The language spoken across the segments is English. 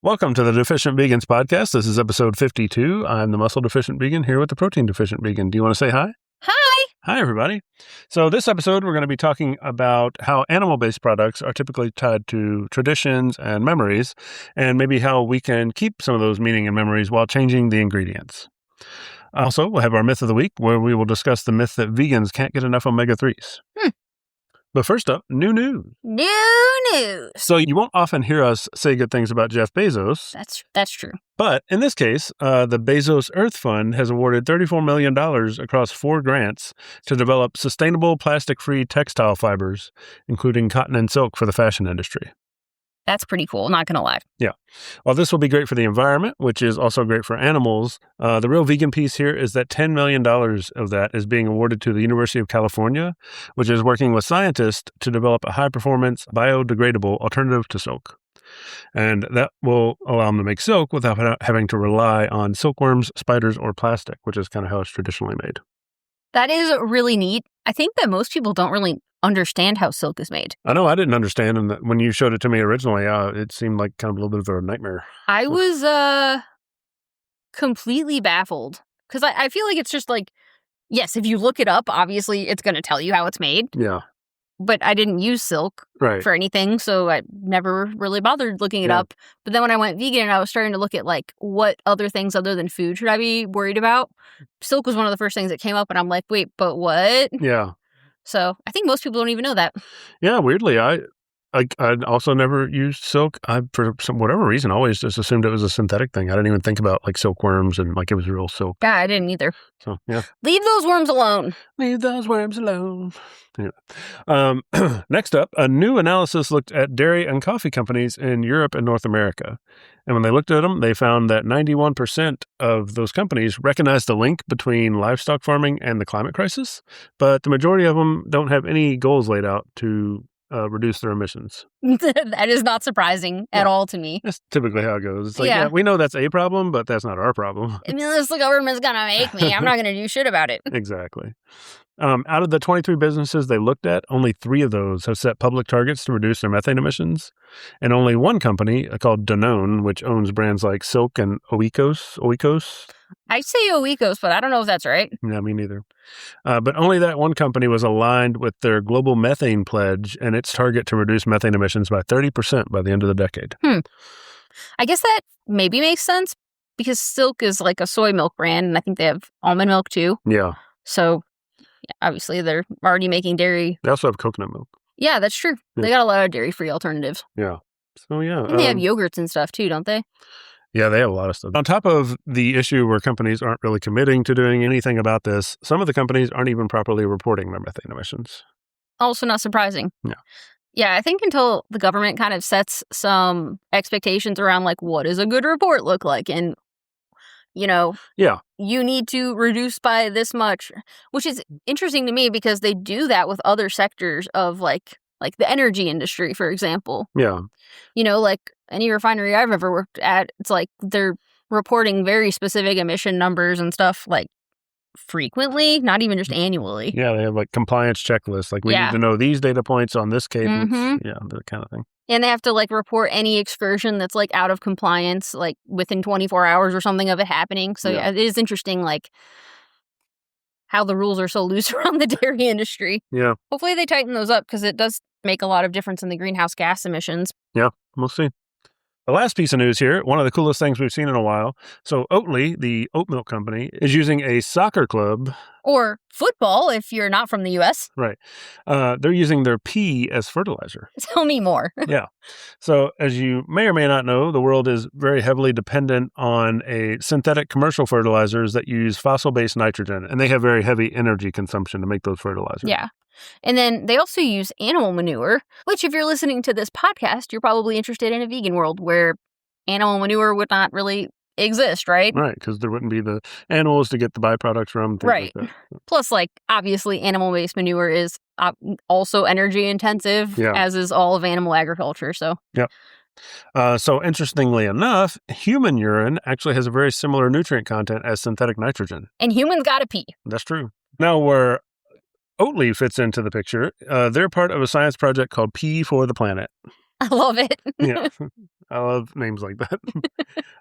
Welcome to the Deficient Vegans podcast. This is episode 52. I'm the muscle deficient vegan here with the protein deficient vegan. Do you want to say hi? Hi. Hi, everybody. So this episode, we're going to be talking about how animal-based products are typically tied to traditions and memories, and maybe how we can keep some of those meaning and memories while changing the ingredients. Also, we'll have our myth of the week, where we will discuss the myth that vegans can't get enough omega-3s. But first up, new news. New news. So you won't often hear us say good things about Jeff Bezos. That's true. But in this case, the Bezos Earth Fund has awarded $34 million across 4 grants to develop sustainable plastic-free textile fibers, including cotton and silk for the fashion industry. That's pretty cool, not going to lie. Yeah. Well, this will be great for the environment, which is also great for animals. The real vegan piece here is that $10 million of that is being awarded to the University of California, which is working with scientists to develop a high-performance, biodegradable alternative to silk. And that will allow them to make silk without having to rely on silkworms, spiders, or plastic, which is kind of how it's traditionally made. That is really neat. I think that most people don't really understand how silk is made. I know I didn't understand, and when you showed it to me originally, it seemed like kind of a little bit of a nightmare. I was completely baffled because I feel like it's just like, yes, if you look it up, obviously it's going to tell you how it's made. Yeah. But I didn't use silk for anything, so I never really bothered looking it up. But then when I went vegan and I was starting to look at like what other things other than food should I be worried about, silk was one of the first things that came up, and I'm like, wait, but what? Yeah. So I think most people don't even know that. Yeah, weirdly, I also never used silk. I, for whatever reason, always just assumed it was a synthetic thing. I didn't even think about like silkworms and like it was real silk. Yeah, I didn't either. So, yeah. Leave those worms alone. Leave those worms alone. Yeah. Next up, a new analysis looked at dairy and coffee companies in Europe and North America. And when they looked at them, they found that 91% of those companies recognized the link between livestock farming and the climate crisis, but the majority of them don't have any goals laid out to reduce their emissions. That is not surprising at all to me. That's typically how it goes. It's like, yeah, we know that's a problem, but that's not our problem. I mean, unless the government's going to make me, I'm not going to do shit about it. Exactly. Out of the 23 businesses they looked at, only 3 of those have set public targets to reduce their methane emissions. And only one company, called Danone, which owns brands like Silk and Oikos. I say Oikos, but I don't know if that's right. Yeah, me neither. But only that one company was aligned with their global methane pledge and its target to reduce methane emissions by 30% by the end of the decade. I guess that maybe makes sense because Silk is like a soy milk brand, and I think they have almond milk too. Yeah. So obviously they're already making dairy. They also have coconut milk. Yeah, that's true. Yeah. They got a lot of dairy-free alternatives. Yeah. So, yeah. And they have yogurts and stuff too, don't they? Yeah, they have a lot of stuff. On top of the issue where companies aren't really committing to doing anything about this, some of the companies aren't even properly reporting their methane emissions. Also not surprising. Yeah. Yeah, I think until the government kind of sets some expectations around like what does a good report look like, and you need to reduce by this much, which is interesting to me because they do that with other sectors of like the energy industry, for example. Yeah. Like any refinery I've ever worked at, it's like they're reporting very specific emission numbers and stuff like frequently, not even just annually. Yeah, they have like compliance checklists. Like we need to know these data points on this cadence. Mm-hmm. Yeah, that kind of thing. And they have to like report any excursion that's like out of compliance, like within 24 hours or something of it happening. So it is interesting, like how the rules are so loose around the dairy industry. Yeah. Hopefully they tighten those up because it does make a lot of difference in the greenhouse gas emissions. Yeah, we'll see. The last piece of news here, one of the coolest things we've seen in a while. So Oatly, the oat milk company, is using a soccer club. Or football, if you're not from the U.S. Right. They're using their pee as fertilizer. Tell me more. Yeah. So as you may or may not know, the world is very heavily dependent on synthetic commercial fertilizers that use fossil-based nitrogen, and they have very heavy energy consumption to make those fertilizers. Yeah. And then they also use animal manure, which if you're listening to this podcast, you're probably interested in a vegan world where animal manure would not really exist, right? Right, because there wouldn't be the animals to get the byproducts from. Right. Like that. Plus, like, obviously, animal-based manure is also energy intensive, as is all of animal agriculture. So, yep. So interestingly enough, human urine actually has a very similar nutrient content as synthetic nitrogen. And humans gotta pee. That's true. Now, where Oatly fits into the picture, they're part of a science project called Pee for the Planet. I love it. Yeah. I love names like that.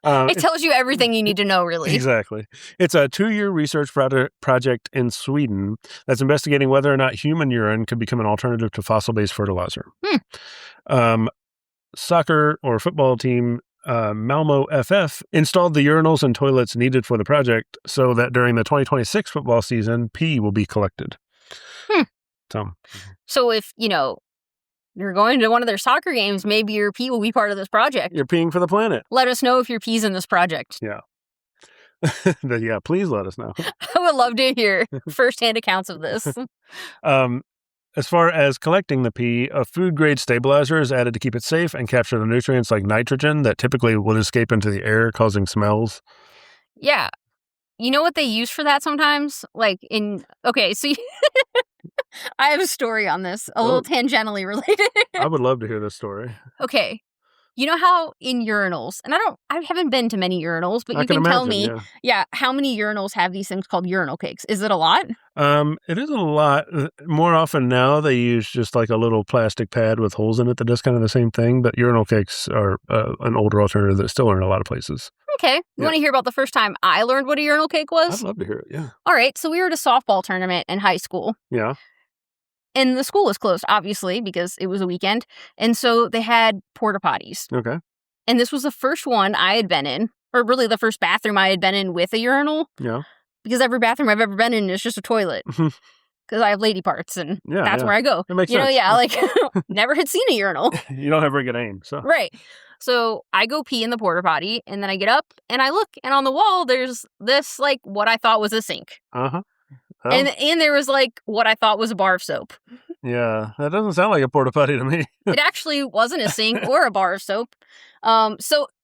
It tells you everything you need to know, really. Exactly. It's a 2-year research project in Sweden that's investigating whether or not human urine could become an alternative to fossil-based fertilizer. Soccer or football team Malmo FF installed the urinals and toilets needed for the project so that during the 2026 football season, pee will be collected. So if, you're going to one of their soccer games, maybe your pee will be part of this project. You're peeing for the planet. Let us know if your pee's in this project. Yeah. Yeah, please let us know. I would love to hear firsthand accounts of this. As far as collecting the pee, a food-grade stabilizer is added to keep it safe and capture the nutrients like nitrogen that typically would escape into the air, causing smells. Yeah. You know what they use for that sometimes? Okay, so I have a story on this, a little tangentially related. I would love to hear this story. Okay. You know how in urinals, and I haven't been to many urinals, but you can tell me, how many urinals have these things called urinal cakes? Is it a lot? It is a lot. More often now, they use just like a little plastic pad with holes in it that does kind of the same thing, but urinal cakes are an older alternative that still are in a lot of places. Okay. You want to hear about the first time I learned what a urinal cake was? I'd love to hear it, yeah. All right. So we were at a softball tournament in high school. Yeah. And the school was closed, obviously, because it was a weekend. And so they had porta potties. Okay. And this was the first one I had been in, or really the first bathroom I had been in with a urinal. Yeah. Because every bathroom I've ever been in is just a toilet. Because I have lady parts, and that's where I go. That makes sense. Never had seen a urinal. You don't have very good aim, so. Right. So I go pee in the porta potty, and then I get up, and I look, and on the wall, there's this, what I thought was a sink. Uh-huh. Oh. And there was, what I thought was a bar of soap. Yeah, that doesn't sound like a porta potty to me. It actually wasn't a sink or a bar of soap. So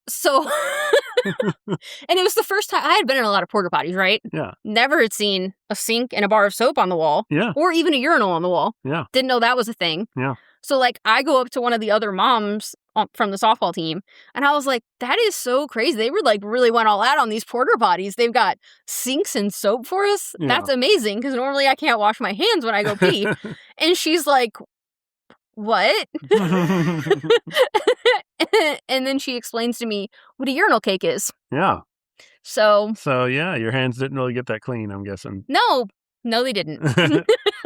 and it was the first time I had been in a lot of porta potties, right? Yeah. Never had seen a sink and a bar of soap on the wall. Yeah. Or even a urinal on the wall. Yeah. Didn't know that was a thing. Yeah. So I go up to one of the other moms from the softball team, and I was like, that is so crazy. They were really went all out on these porta potties. They've got sinks and soap for us. Yeah. That's amazing, because normally I can't wash my hands when I go pee. And she's like, what? And then she explains to me what a urinal cake is. Yeah. So yeah, your hands didn't really get that clean, I'm guessing. No, they didn't.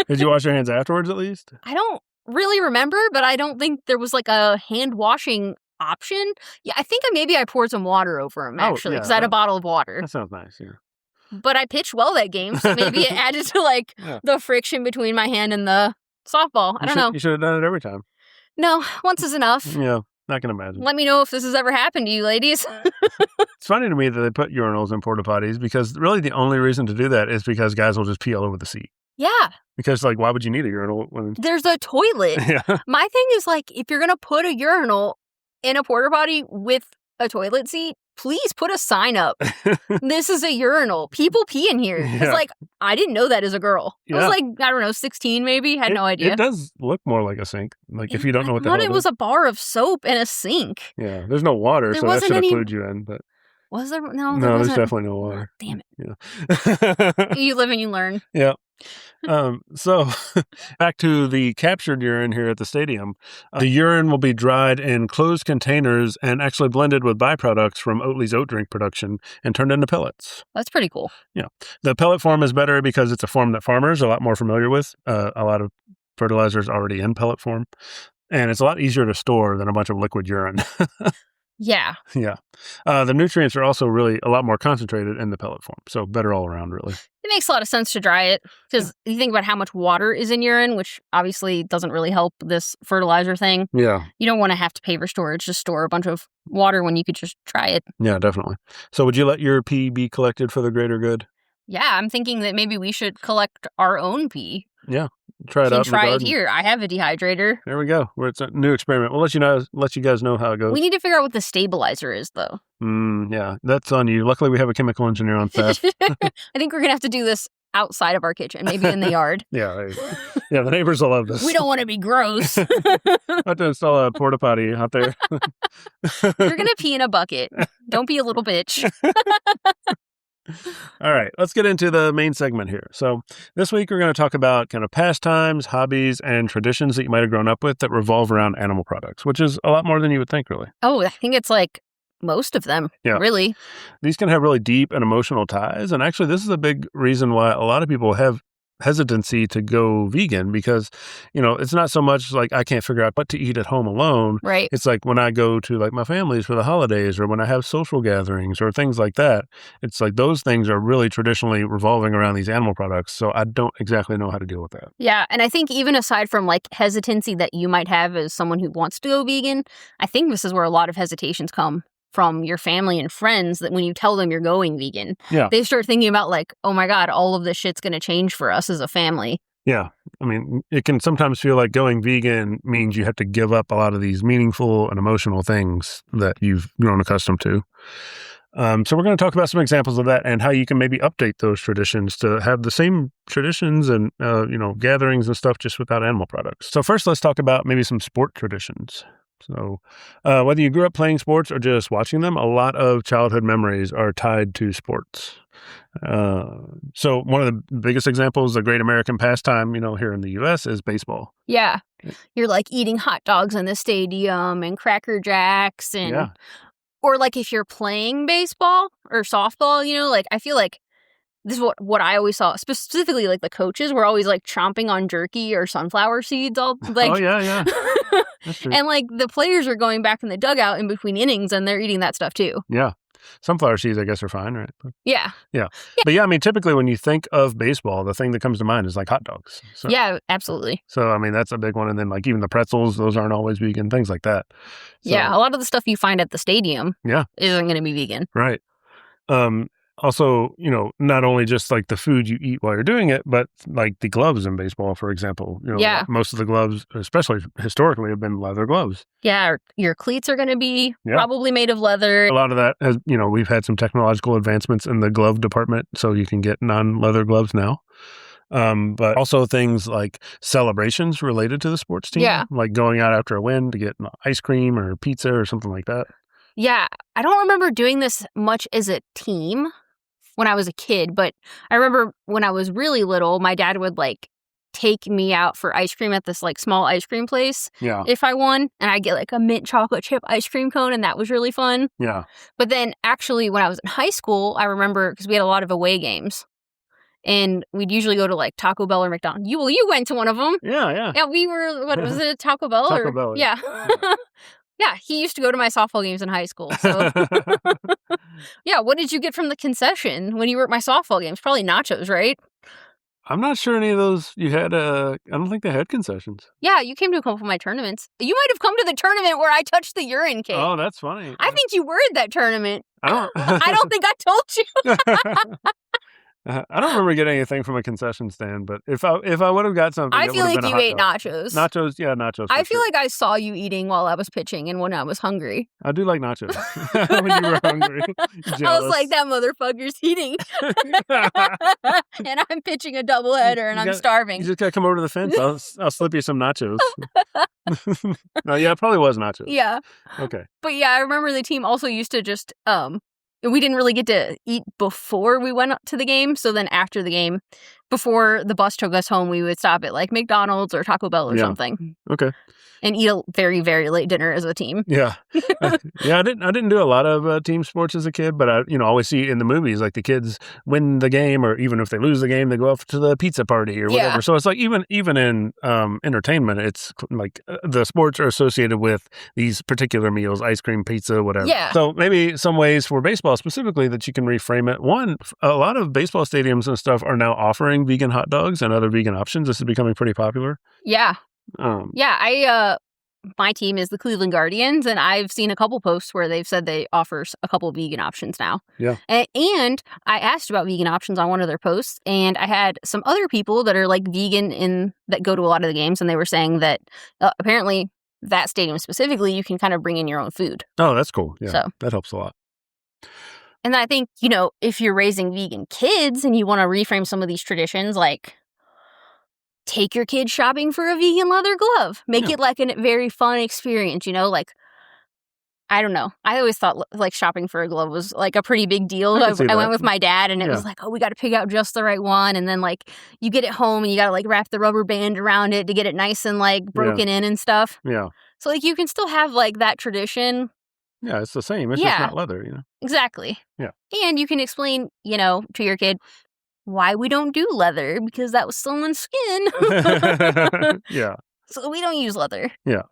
Did you wash your hands afterwards at least? I don't really remember, but I don't think there was a hand washing option. Yeah, I think maybe I poured some water over them, actually, because I had a bottle of water. That sounds nice, yeah. But I pitched well that game, so maybe it added to the friction between my hand and the softball. I don't know. You should have done it every time. No, once is enough. Yeah, I can imagine. Let me know if this has ever happened to you, ladies. It's funny to me that they put urinals in porta potties, because really the only reason to do that is because guys will just pee all over the seat. Yeah. Because, why would you need a urinal when... There's a toilet. Yeah. My thing is, if you're going to put a urinal in a porta potty with a toilet seat, please put a sign up. This is a urinal. People pee in here. Yeah. It's I didn't know that as a girl. Yeah. I was I don't know, 16 maybe. Had no idea. It does look more like a sink. If you don't know what the hell it is. I thought it was a bar of soap and a sink. Yeah. There's no water, so that should have clued you in, but... Was there? No, there's definitely no water. Oh, damn it. Yeah. You live and you learn. Yeah. So back to the captured urine here at the stadium. The urine will be dried in closed containers and actually blended with byproducts from Oatly's oat drink production and turned into pellets. That's pretty cool. Yeah. The pellet form is better because it's a form that farmers are a lot more familiar with. A lot of fertilizer is already in pellet form, and it's a lot easier to store than a bunch of liquid urine. Yeah. Yeah. The nutrients are also really a lot more concentrated in the pellet form. So better all around, really. It makes a lot of sense to dry it, because you think about how much water is in urine, which obviously doesn't really help this fertilizer thing. Yeah. You don't want to have to pay for storage, just store a bunch of water when you could just dry it. Yeah, definitely. So would you let your pee be collected for the greater good? Yeah, I'm thinking that maybe we should collect our own pee. Yeah. Try it out. Try it here. I have a dehydrator. There we go. It's a new experiment. We'll let you guys know how it goes. We need to figure out what the stabilizer is, though. Yeah, that's on you. Luckily, we have a chemical engineer on staff. I think we're gonna have to do this outside of our kitchen, maybe in the yard. Yeah, the neighbors will love this. We don't want to be gross. I have to install a porta potty out there. You're gonna pee in a bucket. Don't be a little bitch. All right, let's get into the main segment here. So this week we're going to talk about kind of pastimes, hobbies, and traditions that you might have grown up with that revolve around animal products, which is a lot more than you would think, really. Oh, I think it's like most of them, really. These can have really deep and emotional ties. And actually, this is a big reason why a lot of people have hesitancy to go vegan because, it's not so much like I can't figure out what to eat at home alone. Right. It's like when I go to like my family's for the holidays or when I have social gatherings or things like that, it's like those things are really traditionally revolving around these animal products. So I don't exactly know how to deal with that. Yeah. And I think even aside from like hesitancy that you might have as someone who wants to go vegan, I think this is where a lot of hesitations come from your family and friends, that when you tell them you're going vegan, they start thinking about like, oh my God, all of this shit's going to change for us as a family. Yeah. I mean, it can sometimes feel like going vegan means you have to give up a lot of these meaningful and emotional things that you've grown accustomed to. So we're going to talk about some examples of that and how you can maybe update those traditions to have the same traditions and, gatherings and stuff just without animal products. So first, let's talk about maybe some sport traditions. So whether you grew up playing sports or just watching them, a lot of childhood memories are tied to sports. So one of the biggest examples, a great American pastime, here in the U.S. is baseball. Yeah. You're like eating hot dogs in the stadium and Cracker Jacks and, or like if you're playing baseball or softball, like I feel like this is what I always saw, specifically like the coaches were always like chomping on jerky or sunflower seeds all like. Oh yeah. That's true. And like the players are going back in the dugout in between innings and they're eating that stuff too. Yeah. Sunflower seeds, I guess, are fine, right? Yeah. But I mean, typically when you think of baseball, the thing that comes to mind is like hot dogs. So, yeah, absolutely. So, I mean, that's a big one. And then like even the pretzels, those aren't always vegan, things like that. So, yeah. A lot of the stuff you find at the stadium isn't going to be vegan. Right. Also, not only just like the food you eat while you're doing it, but like the gloves in baseball, for example. Most of the gloves, especially historically, have been leather gloves. Yeah, your cleats are going to be probably made of leather. A lot of that has, we've had some technological advancements in the glove department, so you can get non-leather gloves now. But also things like celebrations related to the sports team. Yeah. Like going out after a win to get ice cream or pizza or something like that. Yeah, I don't remember doing this much as a team when I was a kid, but I remember when I was really little, my dad would like take me out for ice cream at this like small ice cream place if I won, and I'd get like a mint chocolate chip ice cream cone, and that was really fun. Yeah. But then actually when I was in high school, I remember because we had a lot of away games. And we'd usually go to like Taco Bell or McDonald's. You went to one of them. Yeah. Yeah, we were, what was it, Taco Bell? Taco Bell. Yeah. Yeah, he used to go to my softball games in high school. So, yeah, what did you get from the concession when you were at my softball games? Probably nachos, right? I'm not sure any of those you had. I don't think they had concessions. Yeah, you came to a couple of my tournaments. You might have come to the tournament where I touched the urine cake. Oh, that's funny. I think you were at that tournament. I don't think I told you. I don't remember getting anything from a concession stand, but if I would have got something, I feel like you ate nachos. Nachos. I feel like I saw you eating while I was pitching and when I was hungry. I do like nachos when you were hungry. I was like, that motherfucker's eating. And I'm pitching a doubleheader and I'm starving. You just gotta come over to the fence. I'll slip you some nachos. No, yeah, it probably was nachos. Yeah. Okay. But yeah, I remember the team also used to just we didn't really get to eat before we went up to the game. So then after the game, before the bus took us home, we would stop at like McDonald's or Taco Bell or something. Okay. And eat a very, very late dinner as a team. Yeah. I didn't do a lot of team sports as a kid, but I always see in the movies like the kids win the game, or even if they lose the game, they go off to the pizza party or whatever. Yeah. So it's like even in entertainment, it's like the sports are associated with these particular meals, ice cream, pizza, whatever. Yeah. So maybe some ways for baseball specifically that you can reframe it. One, a lot of baseball stadiums and stuff are now offering vegan hot dogs and other vegan options. This is becoming pretty popular. Yeah. My team is the Cleveland Guardians, and I've seen a couple posts where they've said they offer a couple vegan options now. Yeah. And I asked about vegan options on one of their posts, and I had some other people that are like vegan that go to a lot of the games, and they were saying that apparently that stadium specifically, you can kind of bring in your own food. Oh, that's cool. Yeah, so that helps a lot. And I think, if you're raising vegan kids and you want to reframe some of these traditions, like take your kid shopping for a vegan leather glove. Make it like a very fun experience, like I don't know. I always thought like shopping for a glove was like a pretty big deal. I went with my dad and it was like, oh, we got to pick out just the right one. And then like you get it home and you got to like wrap the rubber band around it to get it nice and like broken in and stuff. Yeah. So like you can still have like that tradition. Yeah, it's the same. It's just not leather, you know? Exactly. Yeah. And you can explain, you know, to your kid why we don't do leather because that was someone's skin. Yeah. So we don't use leather. Yeah.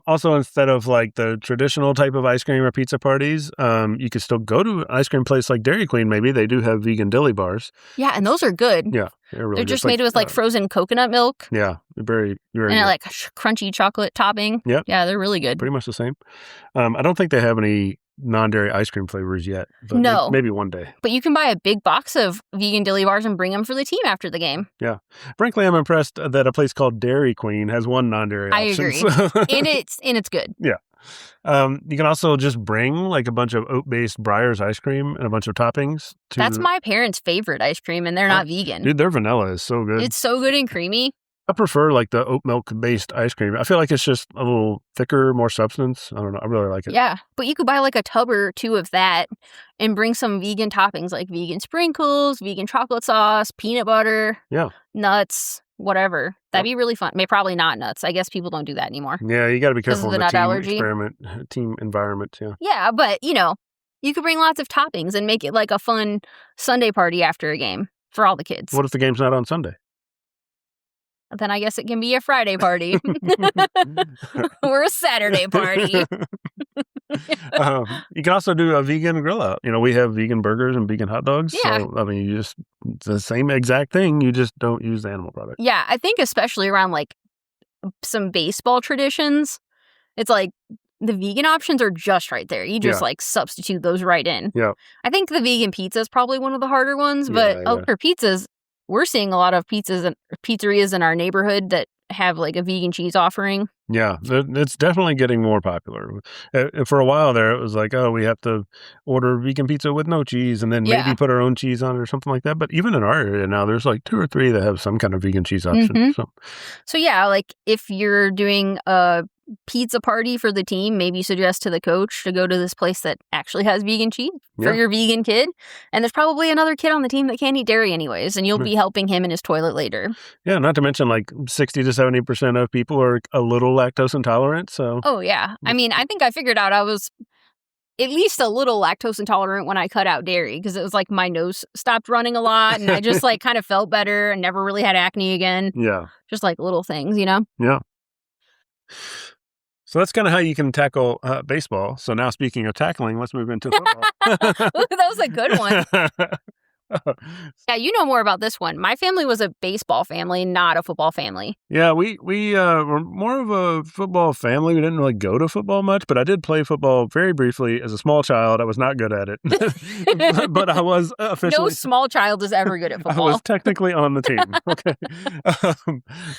Also, instead of like the traditional type of ice cream or pizza parties, you could still go to an ice cream place like Dairy Queen. Maybe they do have vegan dilly bars. Yeah, and those are good. Yeah, they're just made with like frozen coconut milk. Yeah, very, very. And like crunchy chocolate topping. Yep. Yeah, they're really good. Pretty much the same. I don't think they have any non-dairy ice cream flavors yet. But no. Maybe one day. But you can buy a big box of vegan dilly bars and bring them for the team after the game. Yeah. Frankly, I'm impressed that a place called Dairy Queen has one non-dairy option. I agree. and it's good. Yeah. You can also just bring like a bunch of oat-based Breyers ice cream and a bunch of toppings. That's my parents' favorite ice cream, and they're not vegan. Dude, their vanilla is so good. It's so good and creamy. I prefer like the oat milk-based ice cream. I feel like it's just a little thicker, more substance. I don't know. I really like it. Yeah, but you could buy like a tub or two of that and bring some vegan toppings like vegan sprinkles, vegan chocolate sauce, peanut butter, nuts, whatever. That'd be really fun. Probably not nuts. I guess people don't do that anymore. Yeah, you got to be careful of the nut allergy. Team environment. Yeah. Yeah, but you know, you could bring lots of toppings and make it like a fun Sunday party after a game for all the kids. What if the game's not on Sunday? Then I guess it can be a Friday party or a Saturday party. You can also do a vegan grill out. You know, we have vegan burgers and vegan hot dogs. Yeah. So, I mean, it's the same exact thing. You just don't use the animal product. Yeah, I think especially around like some baseball traditions, it's like the vegan options are just right there. You just like substitute those right in. Yeah. I think the vegan pizza is probably one of the harder ones, but for pizzas, we're seeing a lot of pizzerias in our neighborhood that have like a vegan cheese offering. Yeah, it's definitely getting more popular. For a while there, it was like, oh, we have to order vegan pizza with no cheese and then maybe put our own cheese on it or something like that. But even in our area now, there's like 2 or 3 that have some kind of vegan cheese option. Mm-hmm. So yeah, like if you're doing a pizza party for the team, maybe suggest to the coach to go to this place that actually has vegan cheese for your vegan kid. And there's probably another kid on the team that can't eat dairy anyways, and you'll be helping him in his toilet later. Yeah, not to mention like 60 to 70% of people are a little lactose intolerant. So oh yeah, I mean, I think I figured out I was at least a little lactose intolerant when I cut out dairy because it was like my nose stopped running a lot and I just like kind of felt better and never really had acne again. Yeah, just like little things, you know. Yeah. So that's kind of how you can tackle baseball. So now speaking of tackling, let's move into football. That was a good one. Yeah, you know more about this one. My family was a baseball family, not a football family. Yeah, we were more of a football family. We didn't really go to football much, but I did play football very briefly as a small child. I was not good at it, but I was officially... No small child is ever good at football. I was technically on the team. Okay,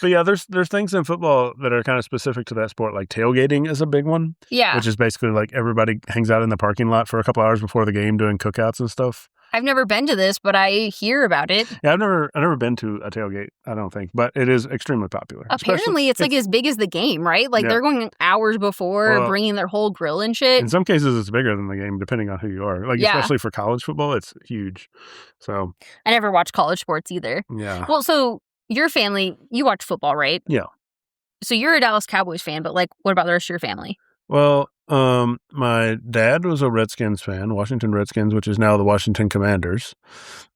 but yeah, there's things in football that are kind of specific to that sport, like tailgating is a big one. Yeah, which is basically like everybody hangs out in the parking lot for a couple hours before the game doing cookouts and stuff. I've never been to this, but I hear about it. Yeah, I've never been to a tailgate, I don't think, but it is extremely popular. Apparently, it's like as big as the game, right? Like they're going hours before, bringing their whole grill and shit. In some cases, it's bigger than the game, depending on who you are. Like especially for college football, it's huge. So I never watched college sports either. Yeah. Well, so your family, you watch football, right? Yeah. So you're a Dallas Cowboys fan, but like, what about the rest of your family? Well, my dad was a Redskins fan, Washington Redskins, which is now the Washington Commanders.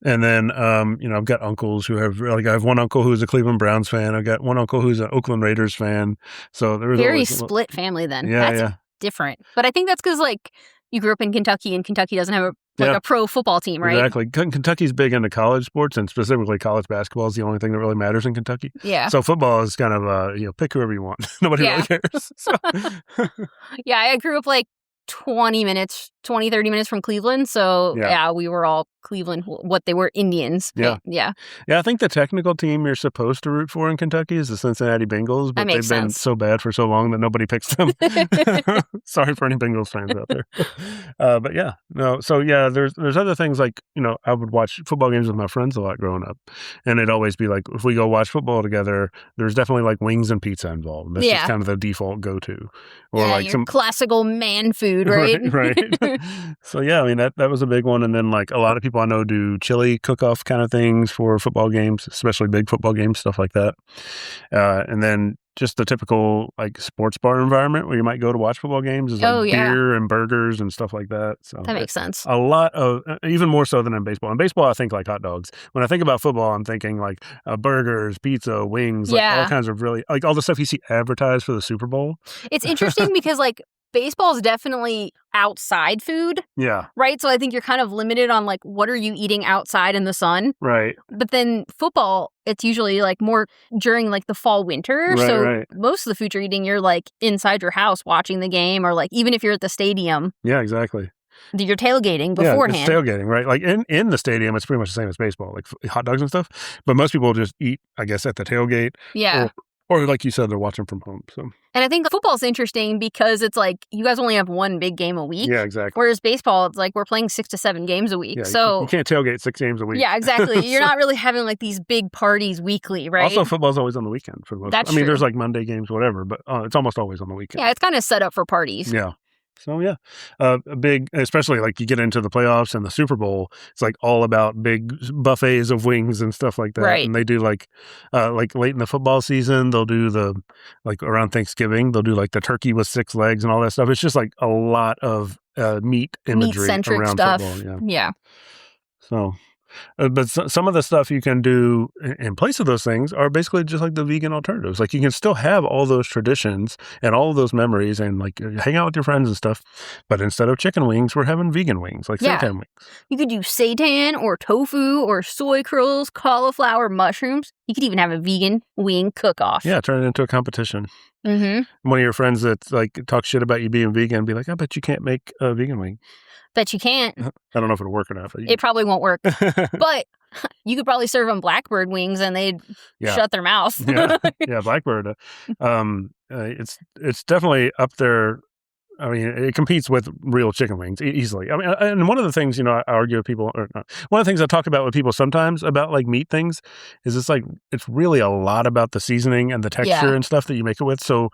And then, I've got uncles who have, like, I have one uncle who's a Cleveland Browns fan. I've got one uncle who's an Oakland Raiders fan. So there was very split family then. That's different. But I think that's because, like, you grew up in Kentucky and Kentucky doesn't have a pro football team, right? Exactly. Kentucky's big into college sports, and specifically college basketball is the only thing that really matters in Kentucky. Yeah. So football is kind of, pick whoever you want. Nobody really cares. So. Yeah, I grew up like 20 minutes 20, 30 minutes from Cleveland. So, yeah, we were all Cleveland, what they were, Indians. Yeah. Yeah. Yeah, I think the technical team you're supposed to root for in Kentucky is the Cincinnati Bengals, but they've been so bad for so long that nobody picks them. Sorry for any Bengals fans out there. But yeah, no. So yeah, there's other things like, I would watch football games with my friends a lot growing up. And it'd always be like, if we go watch football together, there's definitely like wings and pizza involved. That's just kind of the default go-to. Or like some classical man food, right? Right. So yeah, I mean, that was a big one. And then like a lot of people I know do chili cook-off kind of things for football games, especially big football games, stuff like that. And then just the typical like sports bar environment where you might go to watch football games is like beer and burgers and stuff like that. So that makes sense. A lot of, even more so than in baseball. In baseball, I think like hot dogs. When I think about football, I'm thinking like burgers, pizza, wings, like all kinds of really, like all the stuff you see advertised for the Super Bowl. It's interesting because like baseball is definitely outside food. Yeah. Right? So I think you're kind of limited on like what are you eating outside in the sun? Right. But then football, it's usually like more during like the fall, winter. Right, so most of the food you're eating, you're like inside your house watching the game, or like even if you're at the stadium. Yeah, exactly. You're tailgating beforehand. Yeah, it's tailgating, right? Like in the stadium, it's pretty much the same as baseball, like hot dogs and stuff. But most people just eat, I guess, at the tailgate. Yeah. Or like you said, they're watching from home. So, and I think football's interesting because it's like you guys only have one big game a week. Yeah, exactly. Whereas baseball, it's like we're playing 6 to 7 games a week. Yeah, so you can't tailgate 6 games a week. Yeah, exactly. You're not really having like these big parties weekly, right? Also, football's always on the weekend for the most part. I mean, there's like Monday games, whatever, but it's almost always on the weekend. Yeah, it's kind of set up for parties. Yeah. So, yeah, a big, especially like you get into the playoffs and the Super Bowl, it's like all about big buffets of wings and stuff like that. Right. And they do like late in the football season, they'll do like around Thanksgiving, they'll do like the turkey with 6 legs and all that stuff. It's just like a lot of meat imagery meat-centric around stuff. football. Yeah. So, but some of the stuff you can do in place of those things are basically just like the vegan alternatives. Like you can still have all those traditions and all of those memories and like hang out with your friends and stuff. But instead of chicken wings, we're having vegan wings, like seitan wings. You could do seitan or tofu or soy curls, cauliflower, mushrooms. You could even have a vegan wing cook-off. Yeah, turn it into a competition. Mm-hmm. One of your friends that like talk shit about you being vegan, be like, I bet you can't make a vegan wing. Bet you can't. I don't know if it'll work or not. It probably won't work. But you could probably serve them Blackbird wings and they'd shut their mouth. Yeah, Blackbird. It's definitely up there. I mean, it competes with real chicken wings easily. I mean, and one of the things, I argue with people, or not, one of the things I talk about with people sometimes about like meat things is it's really a lot about the seasoning and the texture and stuff that you make it with. So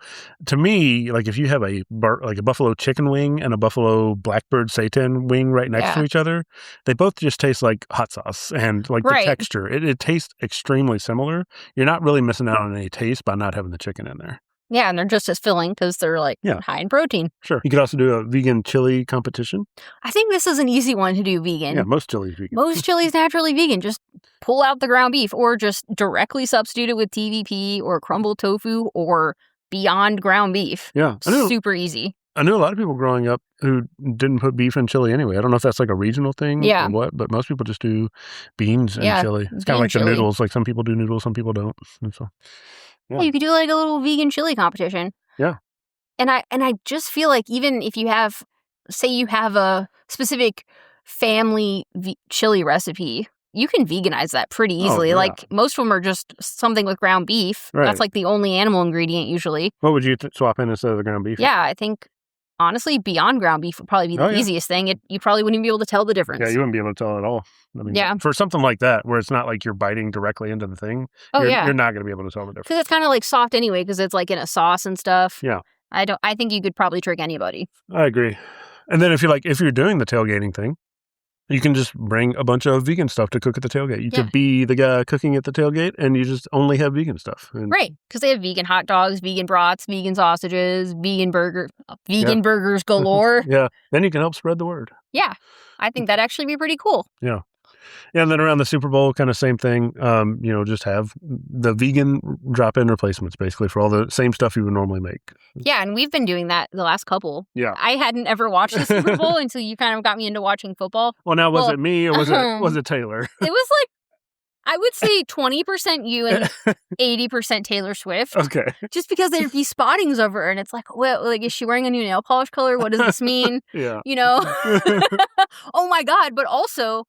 to me, like if you have a buffalo chicken wing and a buffalo Blackbird seitan wing right next to each other, they both just taste like hot sauce and like the texture. It tastes extremely similar. You're not really missing out on any taste by not having the chicken in there. Yeah, and they're just as filling because they're like high in protein. Sure. You could also do a vegan chili competition. I think this is an easy one to do vegan. Yeah, most chili's vegan. Most chili's naturally vegan. Just pull out the ground beef or just directly substitute it with TVP or crumbled tofu or Beyond ground beef. Yeah. Super easy. I knew a lot of people growing up who didn't put beef in chili anyway. I don't know if that's like a regional thing or what, but most people just do beans and chili. It's kind of like the noodles. Like some people do noodles, some people don't. And so... Yeah, you could do like a little vegan chili competition. Yeah. And I just feel like even if you have, say you have a specific family chili recipe, you can veganize that pretty easily. Oh, yeah. Like most of them are just something with ground beef. Right. That's like the only animal ingredient usually. What would you swap in instead of the ground beef? Yeah, I think honestly, Beyond ground beef would probably be the easiest thing. You probably wouldn't be able to tell the difference. Yeah, you wouldn't be able to tell at all. I mean, for something like that, where it's not like you're biting directly into the thing, you're not going to be able to tell the difference. Because it's kind of like soft anyway, because it's like in a sauce and stuff. Yeah. I think you could probably trick anybody. I agree. And then if you're doing the tailgating thing, you can just bring a bunch of vegan stuff to cook at the tailgate. You could be the guy cooking at the tailgate, and you just only have vegan stuff. Right, because they have vegan hot dogs, vegan brats, vegan sausages, vegan burgers galore. Yeah, then you can help spread the word. Yeah, I think that'd actually be pretty cool. Yeah. Yeah, and then around the Super Bowl, kind of same thing. Just have the vegan drop-in replacements, basically, for all the same stuff you would normally make. Yeah, and we've been doing that the last couple. Yeah. I hadn't ever watched the Super Bowl until you kind of got me into watching football. Well, now, was it me or was it Taylor? It was like I would say 20% you and 80% Taylor Swift. Okay. Just because there'd be spottings of her, and it's like, well, like, is she wearing a new nail polish color? What does this mean? Yeah. You know? Oh my God. But also,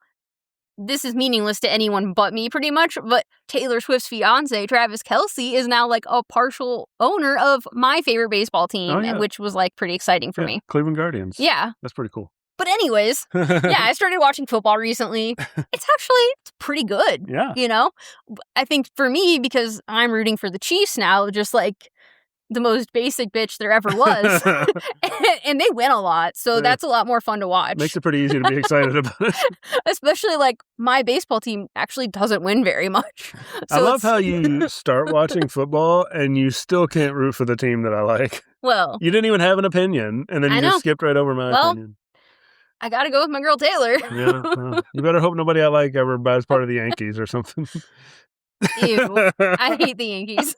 this is meaningless to anyone but me, pretty much. But Taylor Swift's fiance, Travis Kelce, is now like a partial owner of my favorite baseball team, which was like pretty exciting for me. Cleveland Guardians. Yeah. That's pretty cool. But anyways, I started watching football recently. It's pretty good. Yeah. You know? I think for me, because I'm rooting for the Chiefs now, just like the most basic bitch there ever was. And they win a lot. So that's a lot more fun to watch. Makes it pretty easy to be excited about it. Especially like my baseball team actually doesn't win very much. So I love how you start watching football and you still can't root for the team that I like. Well, you didn't even have an opinion, and then you just skipped right over my opinion. I gotta go with my girl Taylor. Yeah, well, you better hope nobody I like ever buys part of the Yankees or something. Ew, I hate the Yankees.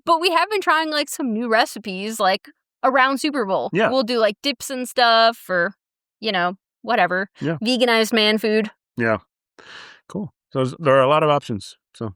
But we have been trying like some new recipes like around Super Bowl. Yeah. We'll do like dips and stuff or, whatever. Yeah. Veganized man food. Yeah. Cool. So there are a lot of options. So,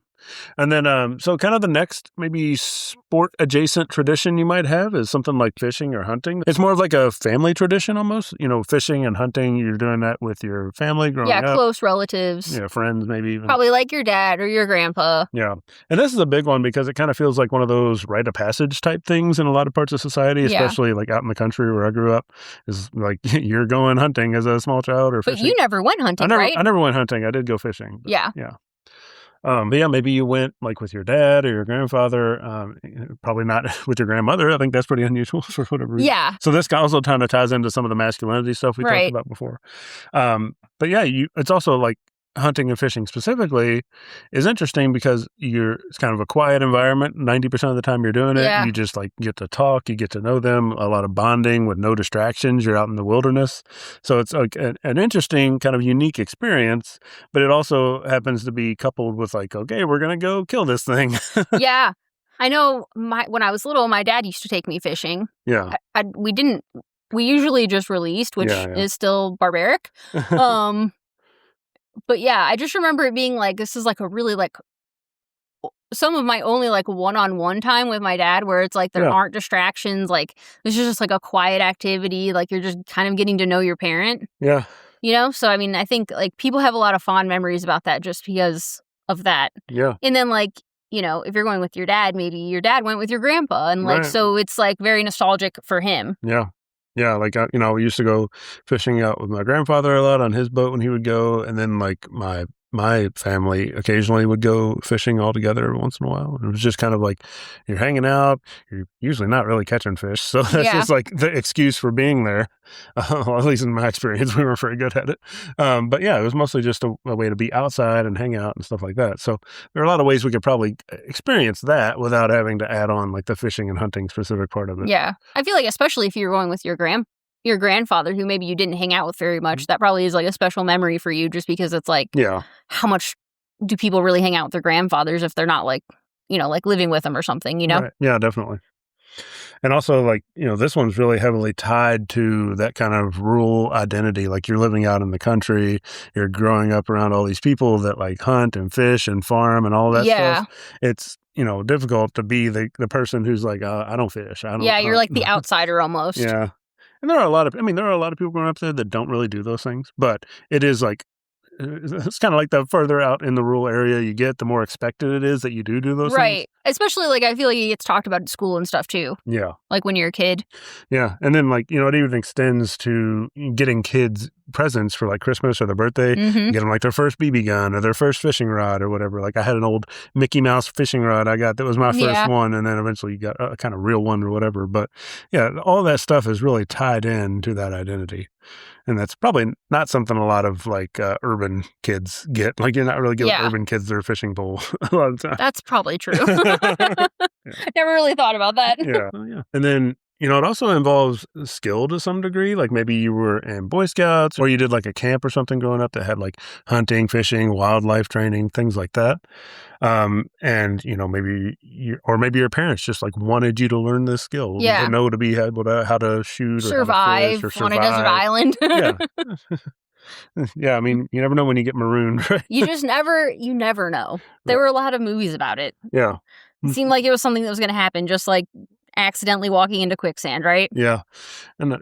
and then, so kind of the next maybe sport adjacent tradition you might have is something like fishing or hunting. It's more of like a family tradition almost, fishing and hunting. You're doing that with your family growing up. Yeah, close relatives. Yeah, friends maybe even. Probably like your dad or your grandpa. Yeah. And this is a big one because it kind of feels like one of those rite of passage type things in a lot of parts of society, especially like out in the country where I grew up, is like you're going hunting as a small child or fishing. But you never went hunting, right? I never went hunting. I did go fishing. Yeah. Yeah. But yeah, maybe you went like with your dad or your grandfather, probably not with your grandmother. I think that's pretty unusual for whatever reason. Yeah. So this also kind of ties into some of the masculinity stuff we talked about before. But yeah, it's also like hunting and fishing specifically is interesting because it's kind of a quiet environment. 90% of the time you're doing it, you just like get to talk, you get to know them, a lot of bonding with no distractions. You're out in the wilderness. So it's like an interesting kind of unique experience, but it also happens to be coupled with like, okay, we're going to go kill this thing. Yeah. I know when I was little, my dad used to take me fishing. Yeah. We usually just released, which is still barbaric. But yeah, I just remember it being like, this is like a really like some of my only like one-on-one time with my dad where it's like there aren't distractions. Like this is just like a quiet activity. Like you're just kind of getting to know your parent. Yeah. So I mean, I think like people have a lot of fond memories about that just because of that. Yeah. And then like, if you're going with your dad, maybe your dad went with your grandpa. And like, so it's like very nostalgic for him. Yeah. Yeah, like, we used to go fishing out with my grandfather a lot on his boat when he would go. And then, like, my family occasionally would go fishing all together every once in a while. It was just kind of like you're hanging out. You're usually not really catching fish. So that's just like the excuse for being there. Well, at least in my experience, we weren't very good at it. But yeah, it was mostly just a way to be outside and hang out and stuff like that. So there are a lot of ways we could probably experience that without having to add on like the fishing and hunting specific part of it. Yeah. I feel like especially if you're going with your grandfather, who maybe you didn't hang out with very much, that probably is like a special memory for you just because it's like, how much do people really hang out with their grandfathers if they're not like, like living with them or something, Right. Yeah, definitely. And also like, this one's really heavily tied to that kind of rural identity. Like you're living out in the country, you're growing up around all these people that like hunt and fish and farm and all that stuff. It's, difficult to be the person who's like, I don't fish. I don't. Yeah, you're like the outsider almost. Yeah. And there are a lot of people growing up there that don't really do those things, but it is like, it's kind of like the further out in the rural area you get, the more expected it is that you do those things. Right. Especially like I feel like it gets talked about at school and stuff too. Yeah. Like when you're a kid. Yeah. And then like, it even extends to getting kids presents for like Christmas or their birthday. Mm-hmm. Get them like their first BB gun or their first fishing rod or whatever. Like I had an old Mickey Mouse fishing rod I got that was my first one, and then eventually you got a kind of real one or whatever. But yeah, all that stuff is really tied in to that identity. And that's probably not something a lot of like urban kids get. Like you're not really giving urban kids their fishing pole a lot of the time. That's probably true. Never really thought about that. Yeah. And then, it also involves skill to some degree. Like maybe you were in Boy Scouts or you did like a camp or something growing up that had like hunting, fishing, wildlife training, things like that. And, maybe your parents just like wanted you to learn this skill. Yeah. To know how to shoot or survive how to fish or on a desert island. Yeah. Yeah, I mean, you never know when you get marooned, right? You never know. There were a lot of movies about it. Yeah. It seemed like it was something that was going to happen, just like accidentally walking into quicksand, right? Yeah. And,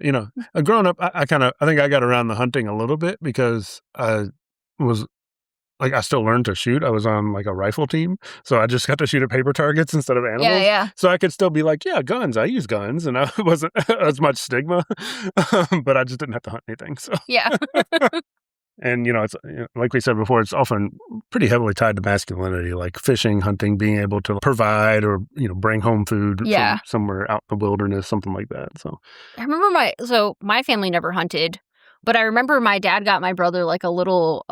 growing up, I think I got around the hunting a little bit because I was, I still learned to shoot. I was on, like, a rifle team, so I just got to shoot at paper targets instead of animals. Yeah. So I could still be like, yeah, guns. I use guns, and I wasn't as much stigma, but I just didn't have to hunt anything, so. Yeah. And, it's like we said before, it's often pretty heavily tied to masculinity, like fishing, hunting, being able to provide or, bring home food from somewhere out in the wilderness, something like that. So I remember my family never hunted, but I remember my dad got my brother like a little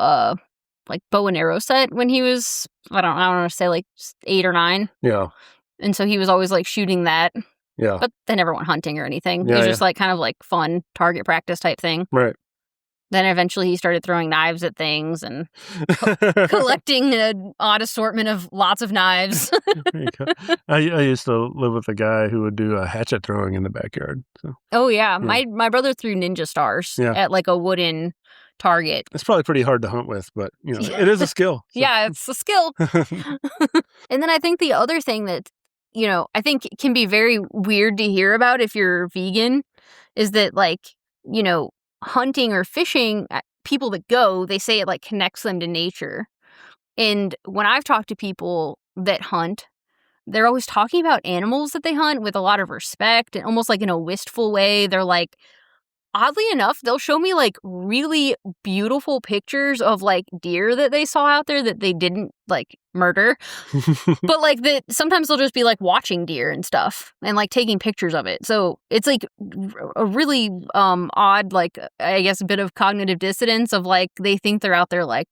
like bow and arrow set when he was, I don't want to say like 8 or 9. Yeah. And so he was always like shooting that. Yeah. But they never went hunting or anything. Yeah, it was just like kind of like fun target practice type thing. Right. Then eventually he started throwing knives at things and collecting an odd assortment of lots of knives. There you go. I used to live with a guy who would do hatchet throwing in the backyard. So. Oh, yeah. My brother threw ninja stars at like a wooden target. It's probably pretty hard to hunt with, but, it is a skill. So. Yeah, it's a skill. And then I think the other thing that, I think can be very weird to hear about if you're vegan is that, like, hunting or fishing, people that go, they say it like connects them to nature. And when I've talked to people that hunt, they're always talking about animals that they hunt with a lot of respect and almost like in a wistful way. They're like, oddly enough, they'll show me like really beautiful pictures of like deer that they saw out there that they didn't like murder. But like that sometimes they'll just be like watching deer and stuff and like taking pictures of it. So it's like a really odd, like, I guess a bit of cognitive dissonance of like they think they're out there like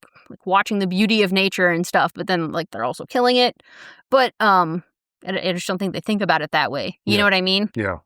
watching the beauty of nature and stuff, but then like they're also killing it. But I just don't think they think about it that way. You know what I mean? Yeah.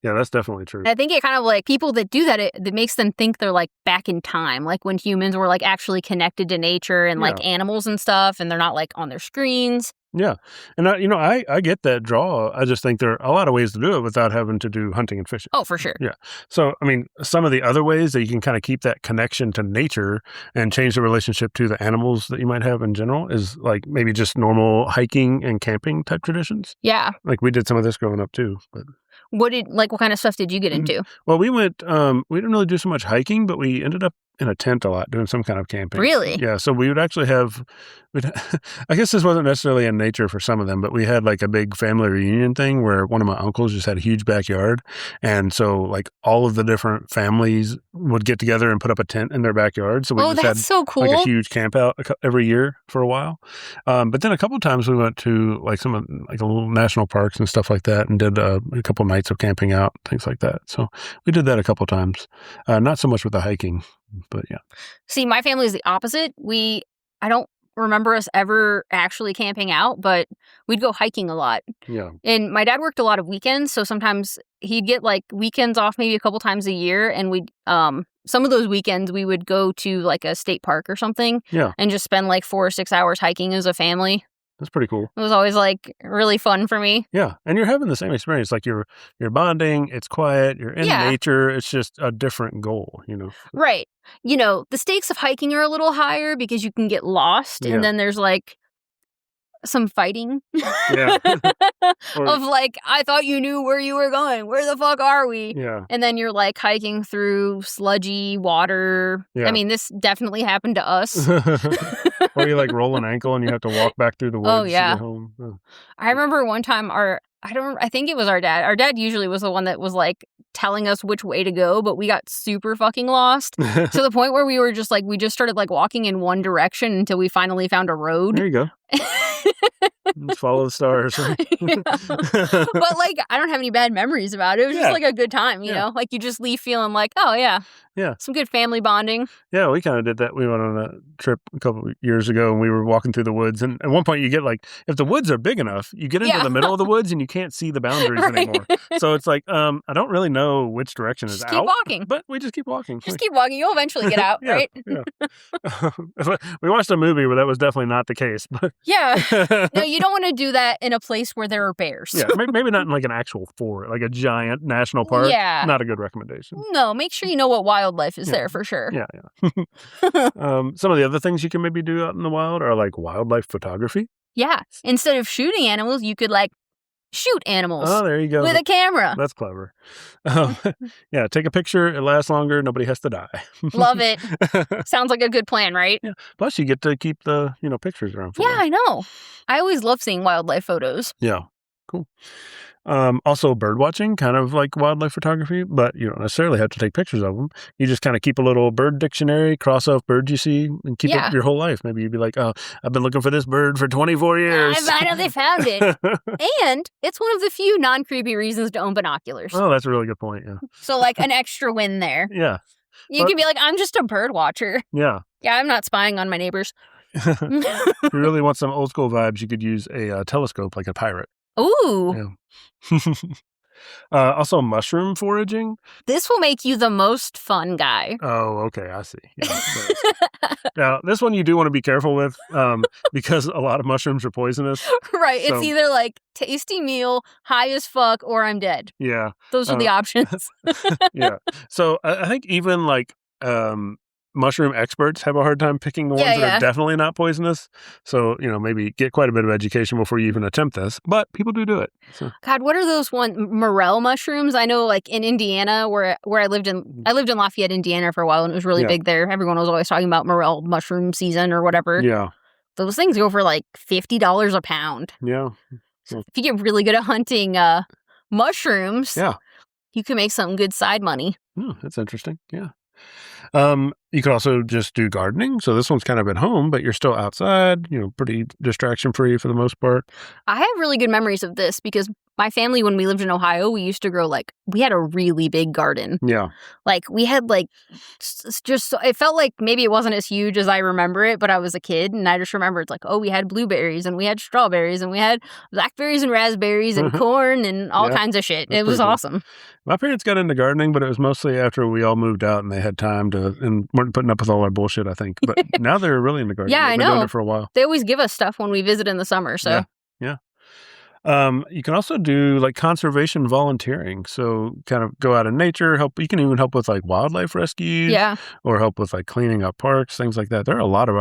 Yeah, that's definitely true. I think it kind of like people that do that, it makes them think they're like back in time, like when humans were like actually connected to nature and like animals and stuff, and they're not like on their screens. Yeah. And I get that draw. I just think there are a lot of ways to do it without having to do hunting and fishing. Oh, for sure. Yeah. So, I mean, some of the other ways that you can kind of keep that connection to nature and change the relationship to the animals that you might have in general is like maybe just normal hiking and camping type traditions. Yeah. Like we did some of this growing up too, but what kind of stuff did you get into? Well, we went, we didn't really do so much hiking, but we ended up in a tent a lot doing some kind of camping. Really? Yeah. So we would actually I guess this wasn't necessarily in nature for some of them, but we had like a big family reunion thing where one of my uncles just had a huge backyard. And so like all of the different families would get together and put up a tent in their backyard. So we just had so cool. Like a huge camp out every year for a while. But then a couple of times we went to like some like a little national parks and stuff like that and did a couple of nights of camping out, things like that. So we did that a couple of times. Not so much with the hiking, but yeah. See, my family is the opposite. I don't remember us ever actually camping out, but we'd go hiking a lot. Yeah. And my dad worked a lot of weekends, so sometimes he'd get like weekends off maybe a couple times a year, and we'd some of those weekends we would go to like a state park or something. Yeah. And just spend like 4 or 6 hours hiking as a family. That's pretty cool. It was always like really fun for me. Yeah. And you're having the same experience. Like you're bonding, it's quiet, you're in nature. It's just a different goal, Right. The stakes of hiking are a little higher because you can get lost. And then there's like some fighting. Yeah. Of like, I thought you knew where you were going. Where the fuck are we? Yeah. And then you're like hiking through sludgy water. Yeah. I mean, this definitely happened to us. Or you like roll an ankle and you have to walk back through the woods to get home. Oh. I remember one time I think it was our dad. Our dad usually was the one that was like telling us which way to go, but we got super fucking lost to the point where we were just like, we just started like walking in one direction until we finally found a road. There you go. Just follow the stars. But like, I don't have any bad memories about it. It was just like a good time, you know? Like you just leave feeling like, oh yeah. Yeah. Some good family bonding. Yeah, we kind of did that. We went on a trip a couple of years ago and we were walking through the woods. And at one point you get like, if the woods are big enough, you get into the middle of the woods and you can't see the boundaries anymore. So it's like, I don't really know which direction is out. Keep walking. But we just keep walking. Just keep walking. You'll eventually get out, right? Yeah. We watched a movie where that was definitely not the case. But yeah. No, you don't want to do that in a place where there are bears. Yeah, maybe not in like an actual forest, like a giant national park. Yeah. Not a good recommendation. No, make sure you know what wild wildlife is there for sure. Yeah. Some of the other things you can maybe do out in the wild are like wildlife photography. Yeah. Instead of shooting animals, you could like shoot animals. Oh, there you go. With a camera. That's clever. Yeah, take a picture. It lasts longer. Nobody has to die. Love it. Sounds like a good plan, right? Yeah. Plus, you get to keep the pictures around. Yeah, I know. I always love seeing wildlife photos. Yeah, cool. Also, bird watching, kind of like wildlife photography, but you don't necessarily have to take pictures of them. You just kind of keep a little bird dictionary, cross off birds you see, and keep it your whole life. Maybe you'd be like, oh, I've been looking for this bird for 24 years. I know they found it. And it's one of the few non-creepy reasons to own binoculars. Oh, that's a really good point, yeah. So like an extra win there. Yeah. You can be like, I'm just a bird watcher. Yeah. Yeah, I'm not spying on my neighbors. If you really want some old school vibes, you could use a telescope like a pirate. Ooh. Yeah. Also, mushroom foraging. This will make you the most fun guy. Oh, okay. I see. Yeah, now, this one you do want to be careful with because a lot of mushrooms are poisonous. Right. So, it's either like tasty meal, high as fuck, or I'm dead. Yeah. Those are the options. Yeah. So I think even like mushroom experts have a hard time picking the ones that are definitely not poisonous. So, maybe get quite a bit of education before you even attempt this. But people do it. So. God, what are those morel mushrooms? I know like in Indiana where I lived in Lafayette, Indiana for a while, and it was really big there. Everyone was always talking about morel mushroom season or whatever. Yeah. Those things go for like $50 a pound. Yeah. So if you get really good at hunting mushrooms, you can make some good side money. Oh, that's interesting. Yeah. You could also just do gardening. So this one's kind of at home, but you're still outside, pretty distraction free for the most part. I have really good memories of this because my family, when we lived in Ohio, we used to grow we had a really big garden. Yeah. Like we had it felt like maybe it wasn't as huge as I remember it, but I was a kid and I just remember it's like, oh, we had blueberries and we had strawberries and we had blackberries and raspberries and corn and all kinds of shit. It was awesome. My parents got into gardening, but it was mostly after we all moved out and they had time and weren't putting up with all our bullshit, I think. But now they're really into gardening. Yeah, They've been doing it for a while. They always give us stuff when we visit in the summer, so. Yeah. You can also do like conservation volunteering. So kind of go out in nature, help. You can even help with like wildlife rescues or help with like cleaning up parks, things like that. There are a lot of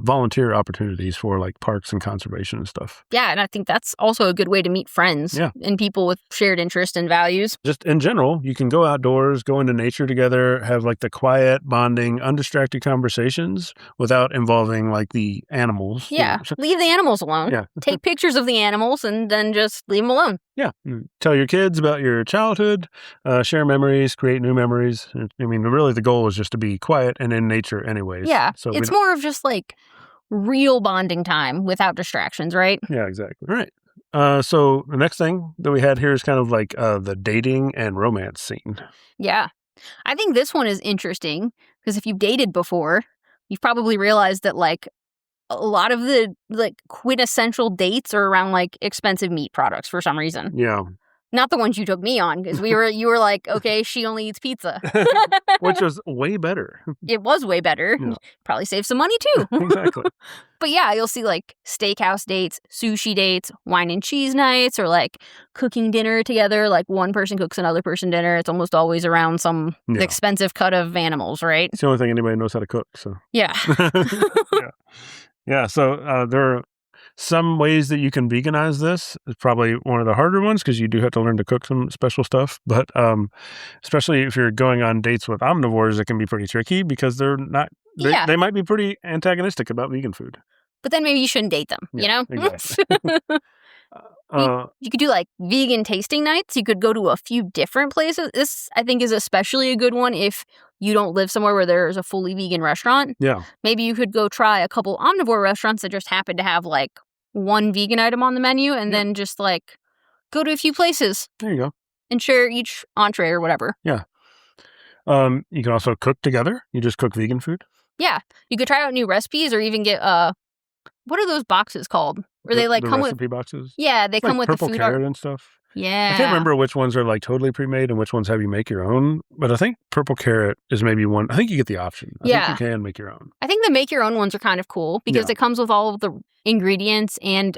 volunteer opportunities for like parks and conservation and stuff. Yeah. And I think that's also a good way to meet friends and people with shared interest and values. Just in general, you can go outdoors, go into nature together, have like the quiet, bonding, undistracted conversations without involving like the animals. Yeah. Leave the animals alone. Yeah. Take pictures of the animals and then just leave them alone. Yeah. Tell your kids about your childhood, share memories, create new memories. I mean, really the goal is just to be quiet and in nature anyways. Yeah. So it's more of just like real bonding time without distractions, right? Yeah, exactly. All right. So the next thing that we had here is kind of like the dating and romance scene. Yeah. I think this one is interesting because if you've dated before, you've probably realized that like a lot of the like quintessential dates are around like expensive meat products for some reason. Yeah. Not the ones you took me on because you were like, okay, she only eats pizza. Which was way better. It was way better. Yeah. Probably save some money too. Exactly. But yeah, you'll see like steakhouse dates, sushi dates, wine and cheese nights, or like cooking dinner together. Like one person cooks another person dinner. It's almost always around some expensive cut of animals, right? It's the only thing anybody knows how to cook. So yeah. Yeah. So there are some ways that you can veganize this. It's probably one of the harder ones because you do have to learn to cook some special stuff. But especially if you're going on dates with omnivores, it can be pretty tricky because they're not. They might be pretty antagonistic about vegan food. But then maybe you shouldn't date them. You know. Exactly. You could do like vegan tasting nights. You could go to a few different places. This, I think, is especially a good one if you don't live somewhere where there's a fully vegan restaurant. Yeah. Maybe you could go try a couple omnivore restaurants that just happen to have like one vegan item on the menu and then just like go to a few places. There you go. And share each entree or whatever. Yeah. You can also cook together. You just cook vegan food. Yeah. You could try out new recipes or even get what are those boxes called? Where they like the come recipe with boxes? Yeah, they come with the food purple carrot and stuff. Yeah. I can't remember which ones are like totally pre-made and which ones have you make your own, but I think purple carrot is maybe one. I think you get the option. I think you can make your own. I think the make your own ones are kind of cool because it comes with all of the ingredients and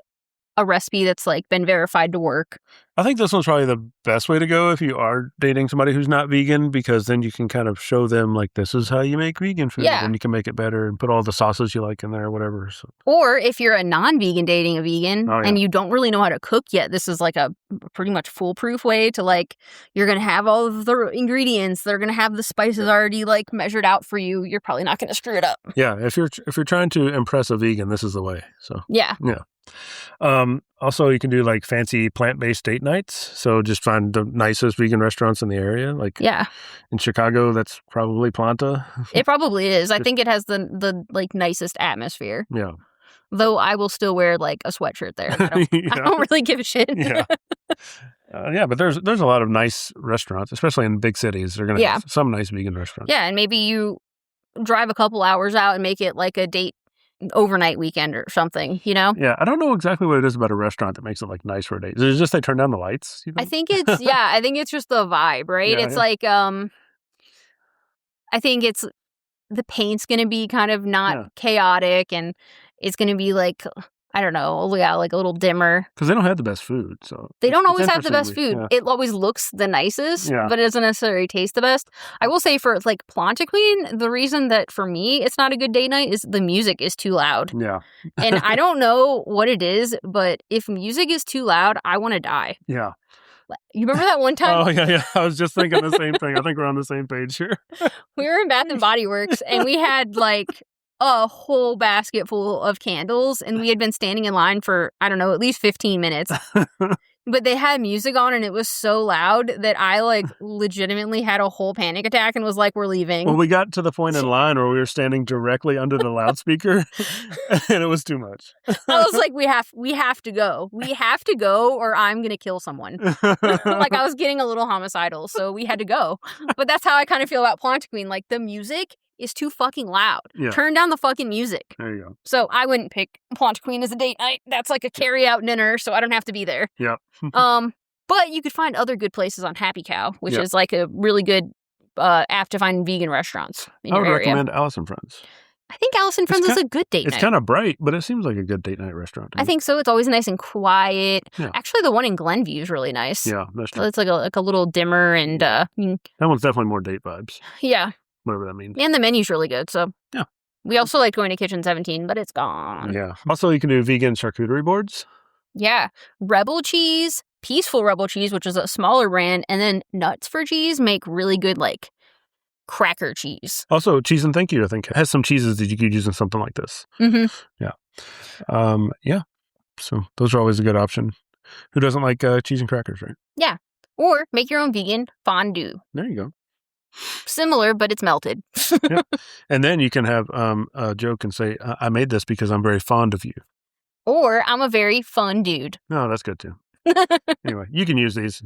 a recipe that's like been verified to work. I think this one's probably the best way to go if you are dating somebody who's not vegan, because then you can kind of show them, like, this is how you make vegan food. Yeah. And you can make it better and put all the sauces you like in there or whatever. So. Or if you're a non-vegan dating a vegan and you don't really know how to cook yet, this is like a pretty much foolproof way to, like, you're going to have all of the ingredients. They're going to have the spices already, like, measured out for you. You're probably not going to screw it up. Yeah. If you're trying to impress a vegan, this is the way. So. Yeah. Yeah. Also, you can do like fancy plant-based date nights. So just find the nicest vegan restaurants in the area. Like in Chicago, that's probably Planta. It probably is. I think it has the like nicest atmosphere. Yeah. Though I will still wear like a sweatshirt there. I don't really give a shit. Yeah. But there's a lot of nice restaurants, especially in big cities. They're going to have some nice vegan restaurants. Yeah, and maybe you drive a couple hours out and make it like a date overnight weekend or something, you know? Yeah, I don't know exactly what it is about a restaurant that makes it like nice for a date. Is it just they turn down the lights? You know? I think it's just the vibe, right? It's like I think it's the paint's gonna be kind of not chaotic, and it's gonna be like, I don't know, like a little dimmer. Because they don't have the best food, so they don't always have the best food. Yeah. It always looks the nicest, but it doesn't necessarily taste the best. I will say for like Planta Queen, the reason that for me it's not a good date night is the music is too loud. Yeah. And I don't know what it is, but if music is too loud, I want to die. Yeah. You remember that one time? Oh, yeah. I was just thinking the same thing. I think we're on the same page here. We were in Bath & Body Works, and we had like a whole basket full of candles, and we had been standing in line for, I don't know, at least 15 minutes. But they had music on, and it was so loud that I like legitimately had a whole panic attack and was like, we're leaving. Well, we got to the point in line where we were standing directly under the loudspeaker, and it was too much. I was like, we have to go. We have to go, or I'm going to kill someone. Like, I was getting a little homicidal, so we had to go. But that's how I kind of feel about Planta Queen. Like, the music is too fucking loud. Yeah. Turn down the fucking music. There you go. So I wouldn't pick Planta Queen as a date night. That's like a carry-out dinner, so I don't have to be there. Yep. But you could find other good places on Happy Cow, which is like a really good app to find vegan restaurants in your area. I would recommend Alice and Friends. I think Alice and Friends is a good date night. It's kind of bright, but it seems like a good date night restaurant. I think so. It's always nice and quiet. Yeah. Actually, the one in Glenview is really nice. Yeah, that's true. So it's like a little dimmer, and that one's definitely more date vibes. Yeah. Whatever that means. And the menu's really good, so. Yeah. We also like going to Kitchen 17, but it's gone. Yeah. Also, you can do vegan charcuterie boards. Yeah. Rebel Cheese, Peaceful Rebel Cheese, which is a smaller brand, and then Nuts for Cheese make really good, like, cracker cheese. Also, Cheese and Thank You, I think, has some cheeses that you could use in something like this. Mm-hmm. Yeah. Yeah. So those are always a good option. Who doesn't like cheese and crackers, right? Yeah. Or make your own vegan fondue. There you go. Similar, but it's melted. Yep. And then you can have a joke and say, I made this because I'm very fond of you. Or I'm a very fun dude. No, that's good too. Anyway, you can use these.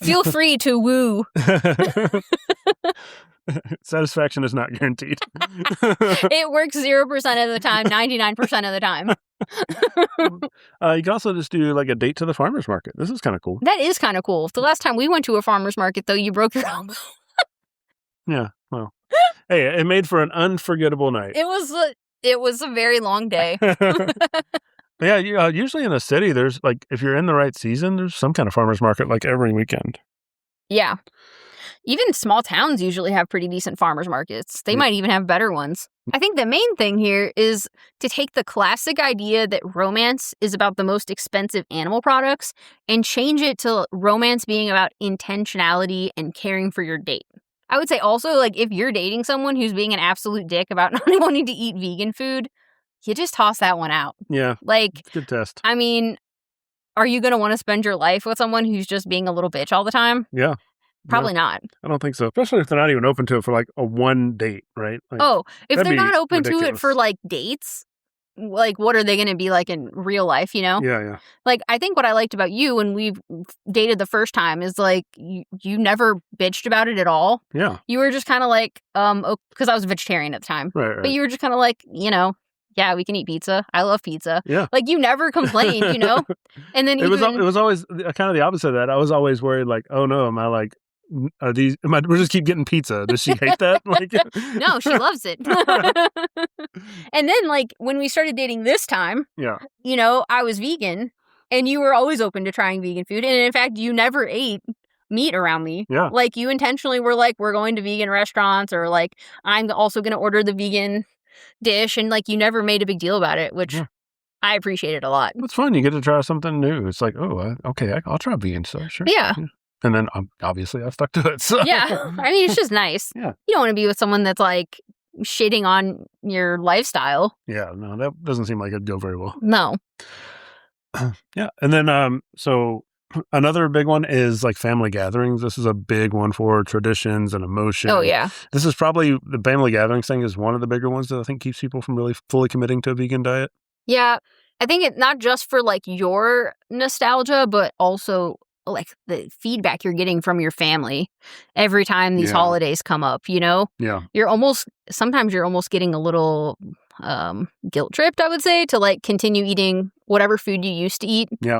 Feel free to woo. Satisfaction is not guaranteed. It works 0% of the time, 99% of the time. You can also just do like a date to the farmer's market. This is kind of cool. That is kind of cool. The last time we went to a farmer's market, though, you broke your elbow. Yeah, well, hey, it made for an unforgettable night. It was a very long day. Yeah, usually in a city, there's like, if you're in the right season, there's some kind of farmer's market like every weekend. Yeah. Even small towns usually have pretty decent farmers markets. They might even have better ones. I think the main thing here is to take the classic idea that romance is about the most expensive animal products and change it to romance being about intentionality and caring for your date. I would say also, like, if you're dating someone who's being an absolute dick about not wanting to eat vegan food, you just toss that one out. Yeah. Like, good test. I mean, are you going to want to spend your life with someone who's just being a little bitch all the time? Yeah. Probably not. I don't think so. Especially if they're not even open to it for like a one date, right? Like, if they're not open to it for like dates, like what are they going to be like in real life, you know? Yeah. Like, I think what I liked about you when we dated the first time is like you never bitched about it at all. Yeah. You were just kind of like, because I was a vegetarian at the time. Right. But you were just kind of like, you know, yeah, we can eat pizza. I love pizza. Yeah. Like, you never complained, you know? And then it was always kind of the opposite of that. I was always worried, like, oh no, we'll just keep getting pizza. Does she hate that? Like, no, she loves it. And then, like, when we started dating this time, yeah, you know, I was vegan, And you were always open to trying vegan food. And in fact, you never ate meat around me. Yeah. Like, you intentionally were like, we're going to vegan restaurants, or like, I'm also going to order the vegan dish. And like, you never made a big deal about it, which I appreciated a lot. It's fun. You get to try something new. It's like, oh, okay, I'll try vegan stuff. Sure. Yeah. And then obviously I stuck to it. So. Yeah. I mean, it's just nice. Yeah. You don't want to be with someone that's like shitting on your lifestyle. Yeah. No, that doesn't seem like it'd go very well. No. Yeah. And then, so another big one is like family gatherings. This is a big one for traditions and emotion. Oh, yeah. This is probably the family gatherings thing is one of the bigger ones that I think keeps people from really fully committing to a vegan diet. Yeah. I think it's not just for like your nostalgia, but also like the feedback you're getting from your family every time these holidays come up, you know? Yeah. Sometimes you're almost getting a little guilt tripped, I would say, to like continue eating whatever food you used to eat. Yeah.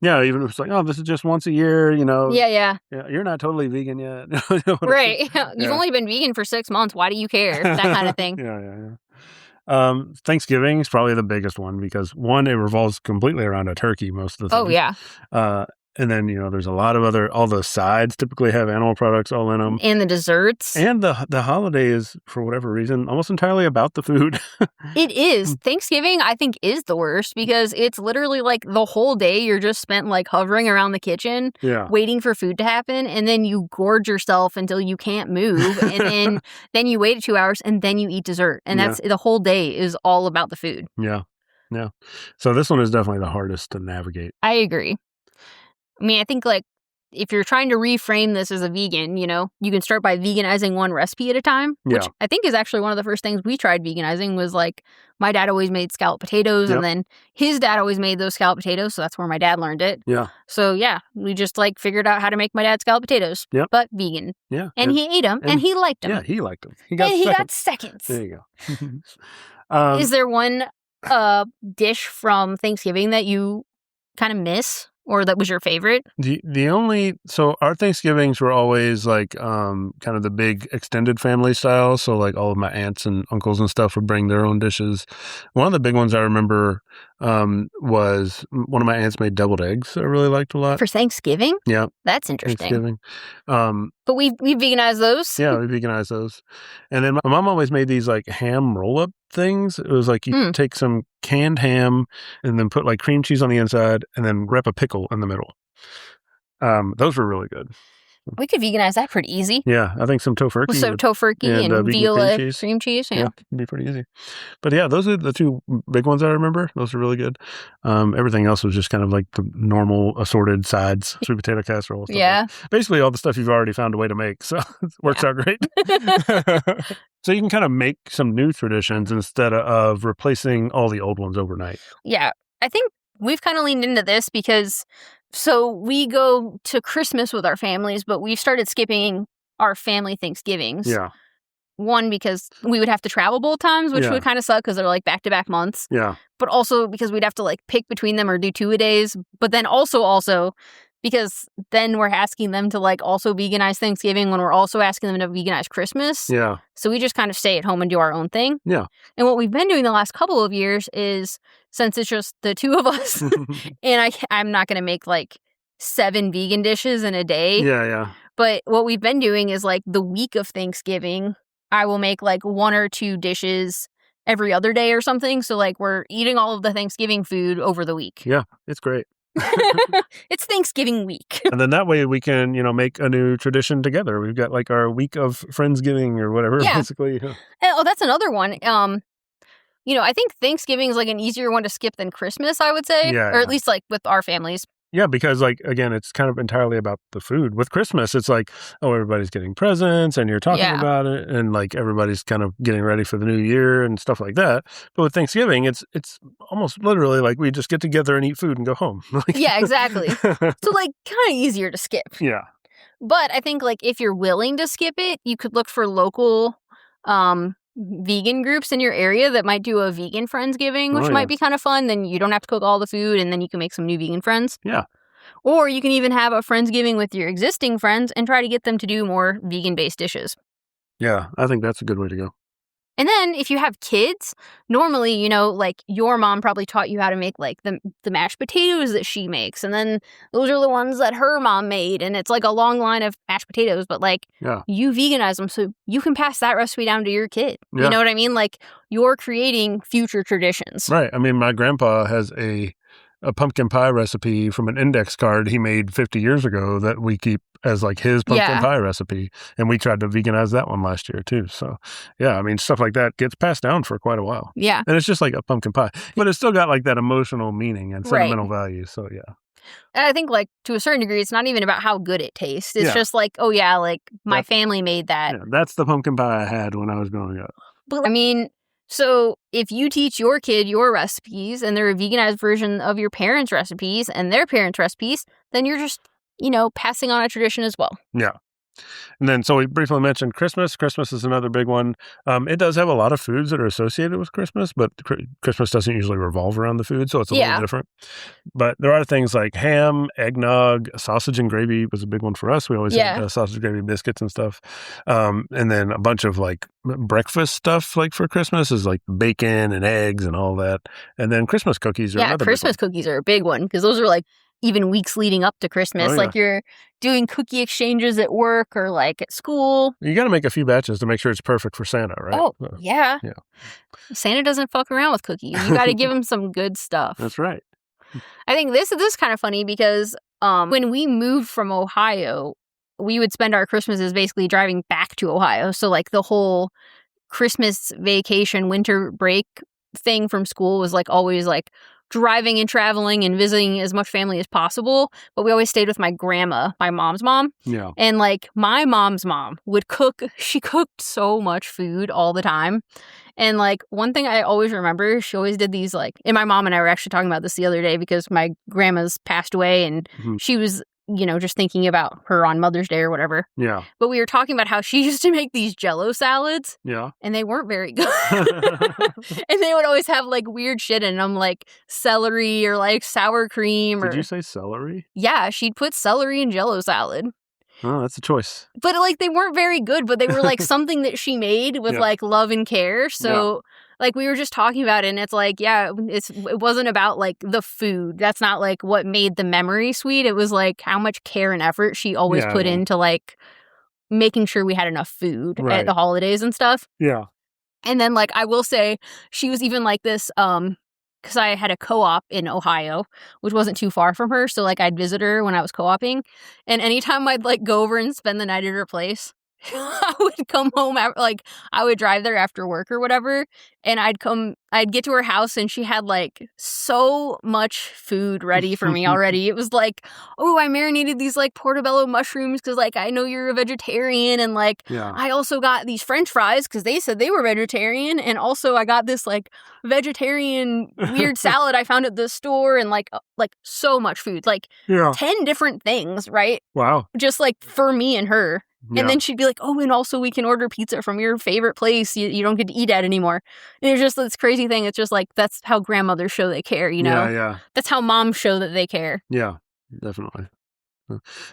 Yeah, even if it's like, oh, this is just once a year, you know. Yeah, you're not totally vegan yet. Right. You've only been vegan for 6 months. Why do you care? That kind of thing. Yeah. Thanksgiving is probably the biggest one because, one, it revolves completely around a turkey most of the time. Oh, yeah. And then, there's a lot of all the sides typically have animal products all in them. And the desserts. And the holiday is, for whatever reason, almost entirely about the food. It is. Thanksgiving, I think, is the worst because it's literally like the whole day you're just spent like hovering around the kitchen, waiting for food to happen. And then you gorge yourself until you can't move. And then you wait 2 hours and then you eat dessert. And that's the whole day is all about the food. Yeah. Yeah. So this one is definitely the hardest to navigate. I agree. I mean, I think, like, if you're trying to reframe this as a vegan, you can start by veganizing one recipe at a time, which I think is actually one of the first things we tried veganizing was, like, my dad always made scalloped potatoes, and then his dad always made those scalloped potatoes, so that's where my dad learned it. Yeah. So, we just, like, figured out how to make my dad scalloped potatoes, but vegan. Yeah. And he ate them, and he liked them. Yeah, he liked them. He got seconds. There you go. Is there one dish from Thanksgiving that you kind of miss? Or that was your favorite? So our Thanksgivings were always like kind of the big extended family style. So like all of my aunts and uncles and stuff would bring their own dishes. One of the big ones I remember was one of my aunts made deviled eggs I really liked a lot. For Thanksgiving? Yeah. That's interesting. Thanksgiving. But we veganized those? Yeah, we veganized those. And then my mom always made these like ham roll-up things. It was like you take some canned ham and then put like cream cheese on the inside and then wrap a pickle in the middle. Those were really good. We could veganize that pretty easy. Yeah, I think some tofurkey. So tofurkey and Viola cream cheese. Yeah, it'd be pretty easy. But yeah, those are the two big ones I remember. Those are really good. Everything else was just kind of like the normal assorted sides, sweet potato casserole. Basically all the stuff you've already found a way to make. So it works out great. So you can kind of make some new traditions instead of replacing all the old ones overnight. Yeah, I think we've kind of leaned into this because so we go to Christmas with our families, but we've started skipping our family Thanksgivings. Yeah. One, because we would have to travel both times, which would kind of suck because they're like back-to-back months. Yeah. But also because we'd have to like pick between them or do 2-a-days. But then also because then we're asking them to like also veganize Thanksgiving when we're also asking them to veganize Christmas. Yeah. So we just kind of stay at home and do our own thing. Yeah. And what we've been doing the last couple of years is, since it's just the two of us, and I'm not going to make like 7 vegan dishes in a day. Yeah. But what we've been doing is like the week of Thanksgiving, I will make like 1 or 2 dishes every other day or something. So like we're eating all of the Thanksgiving food over the week. Yeah, it's great. It's Thanksgiving week. And then that way we can, make a new tradition together. We've got like our week of Friendsgiving or whatever, basically. Oh, that's another one. I think Thanksgiving is like an easier one to skip than Christmas, I would say. Yeah. Or at least like with our families. Yeah, because like, again, it's kind of entirely about the food. With Christmas, it's like, oh, everybody's getting presents and you're talking about it and like everybody's kind of getting ready for the new year and stuff like that. But with Thanksgiving, it's almost literally like we just get together and eat food and go home. Yeah, exactly. So like kind of easier to skip. Yeah. But I think like if you're willing to skip it, you could look for local vegan groups in your area that might do a vegan Friendsgiving, which might be kind of fun. Then you don't have to cook all the food and then you can make some new vegan friends. Yeah. Or you can even have a Friendsgiving with your existing friends and try to get them to do more vegan-based dishes. Yeah, I think that's a good way to go. And then if you have kids, normally, you know, like your mom probably taught you how to make like the mashed potatoes that she makes. And then those are the ones that her mom made. And it's like a long line of mashed potatoes, but like you veganize them so you can pass that recipe down to your kid. Yeah. You know what I mean? Like you're creating future traditions. Right. I mean, my grandpa has a pumpkin pie recipe from an index card he made 50 years ago that we keep as like his pumpkin pie recipe. And we tried to veganize that one last year too. So yeah, I mean, stuff like that gets passed down for quite a while. Yeah. And it's just like a pumpkin pie, but it's still got like that emotional meaning and sentimental value. So yeah. And I think like to a certain degree, it's not even about how good it tastes. It's just like, oh yeah, like my family made that. Yeah, that's the pumpkin pie I had when I was growing up. But I mean, so if you teach your kid your recipes and they're a veganized version of your parents' recipes and their parents' recipes, then you're just, you know, passing on a tradition as well. Yeah. And then, so we briefly mentioned Christmas. Christmas is another big one. It does have a lot of foods that are associated with Christmas, but Christmas doesn't usually revolve around the food, so it's a little different. But there are things like ham, eggnog, sausage and gravy was a big one for us. We always had sausage gravy biscuits and stuff. And then a bunch of like breakfast stuff like for Christmas is like bacon and eggs and all that. And then Christmas cookies are another Christmas cookies are a big one because those are like even weeks leading up to Christmas. Like you're doing cookie exchanges at work or like at school. You got to make a few batches to make sure it's perfect for Santa, right? Oh, yeah. Santa doesn't fuck around with cookies. You got to give him some good stuff. That's right. I think this is kind of funny because when we moved from Ohio, we would spend our Christmases basically driving back to Ohio. So like the whole Christmas vacation, winter break thing from school was like always like driving and traveling and visiting as much family as possible. But we always stayed with my grandma, my mom's mom. Yeah. And like my mom's mom would cook. She cooked so much food all the time. And like one thing I always remember, she always did these like, and my mom and I were actually talking about this the other day because my grandma's passed away and she was, you know, just thinking about her on Mother's Day or whatever. Yeah. But we were talking about how she used to make these Jell-O salads. Yeah. And they weren't very good. And they would always have like weird shit in them, like celery or like sour cream. Did you say celery? Yeah, she'd put celery in Jell-O salad. Oh, that's a choice. But like they weren't very good, but they were like something that she made with like love and care. So like we were just talking about it and it's like, it wasn't about like the food. That's not like what made the memory sweet. It was like how much care and effort she always put into like making sure we had enough food at the holidays and stuff. Yeah. And then like I will say she was even like this because I had a co-op in Ohio, which wasn't too far from her. So like I'd visit her when I was co-oping. And anytime I'd like go over and spend the night at her place, I would come home, like I would drive there after work or whatever, and I'd get to her house and she had like so much food ready for me already. It was like, oh, I marinated these like portobello mushrooms because like I know you're a vegetarian, and like I also got these French fries because they said they were vegetarian, and also I got this like vegetarian weird salad I found at the store, and like so much food, like 10 different things, right? Wow. Just like for me and her. And then she'd be like, oh, and also we can order pizza from your favorite place you don't get to eat at anymore. And it's just this crazy thing. It's just like, that's how grandmothers show they care, you know? Yeah. That's how moms show that they care. Yeah, definitely.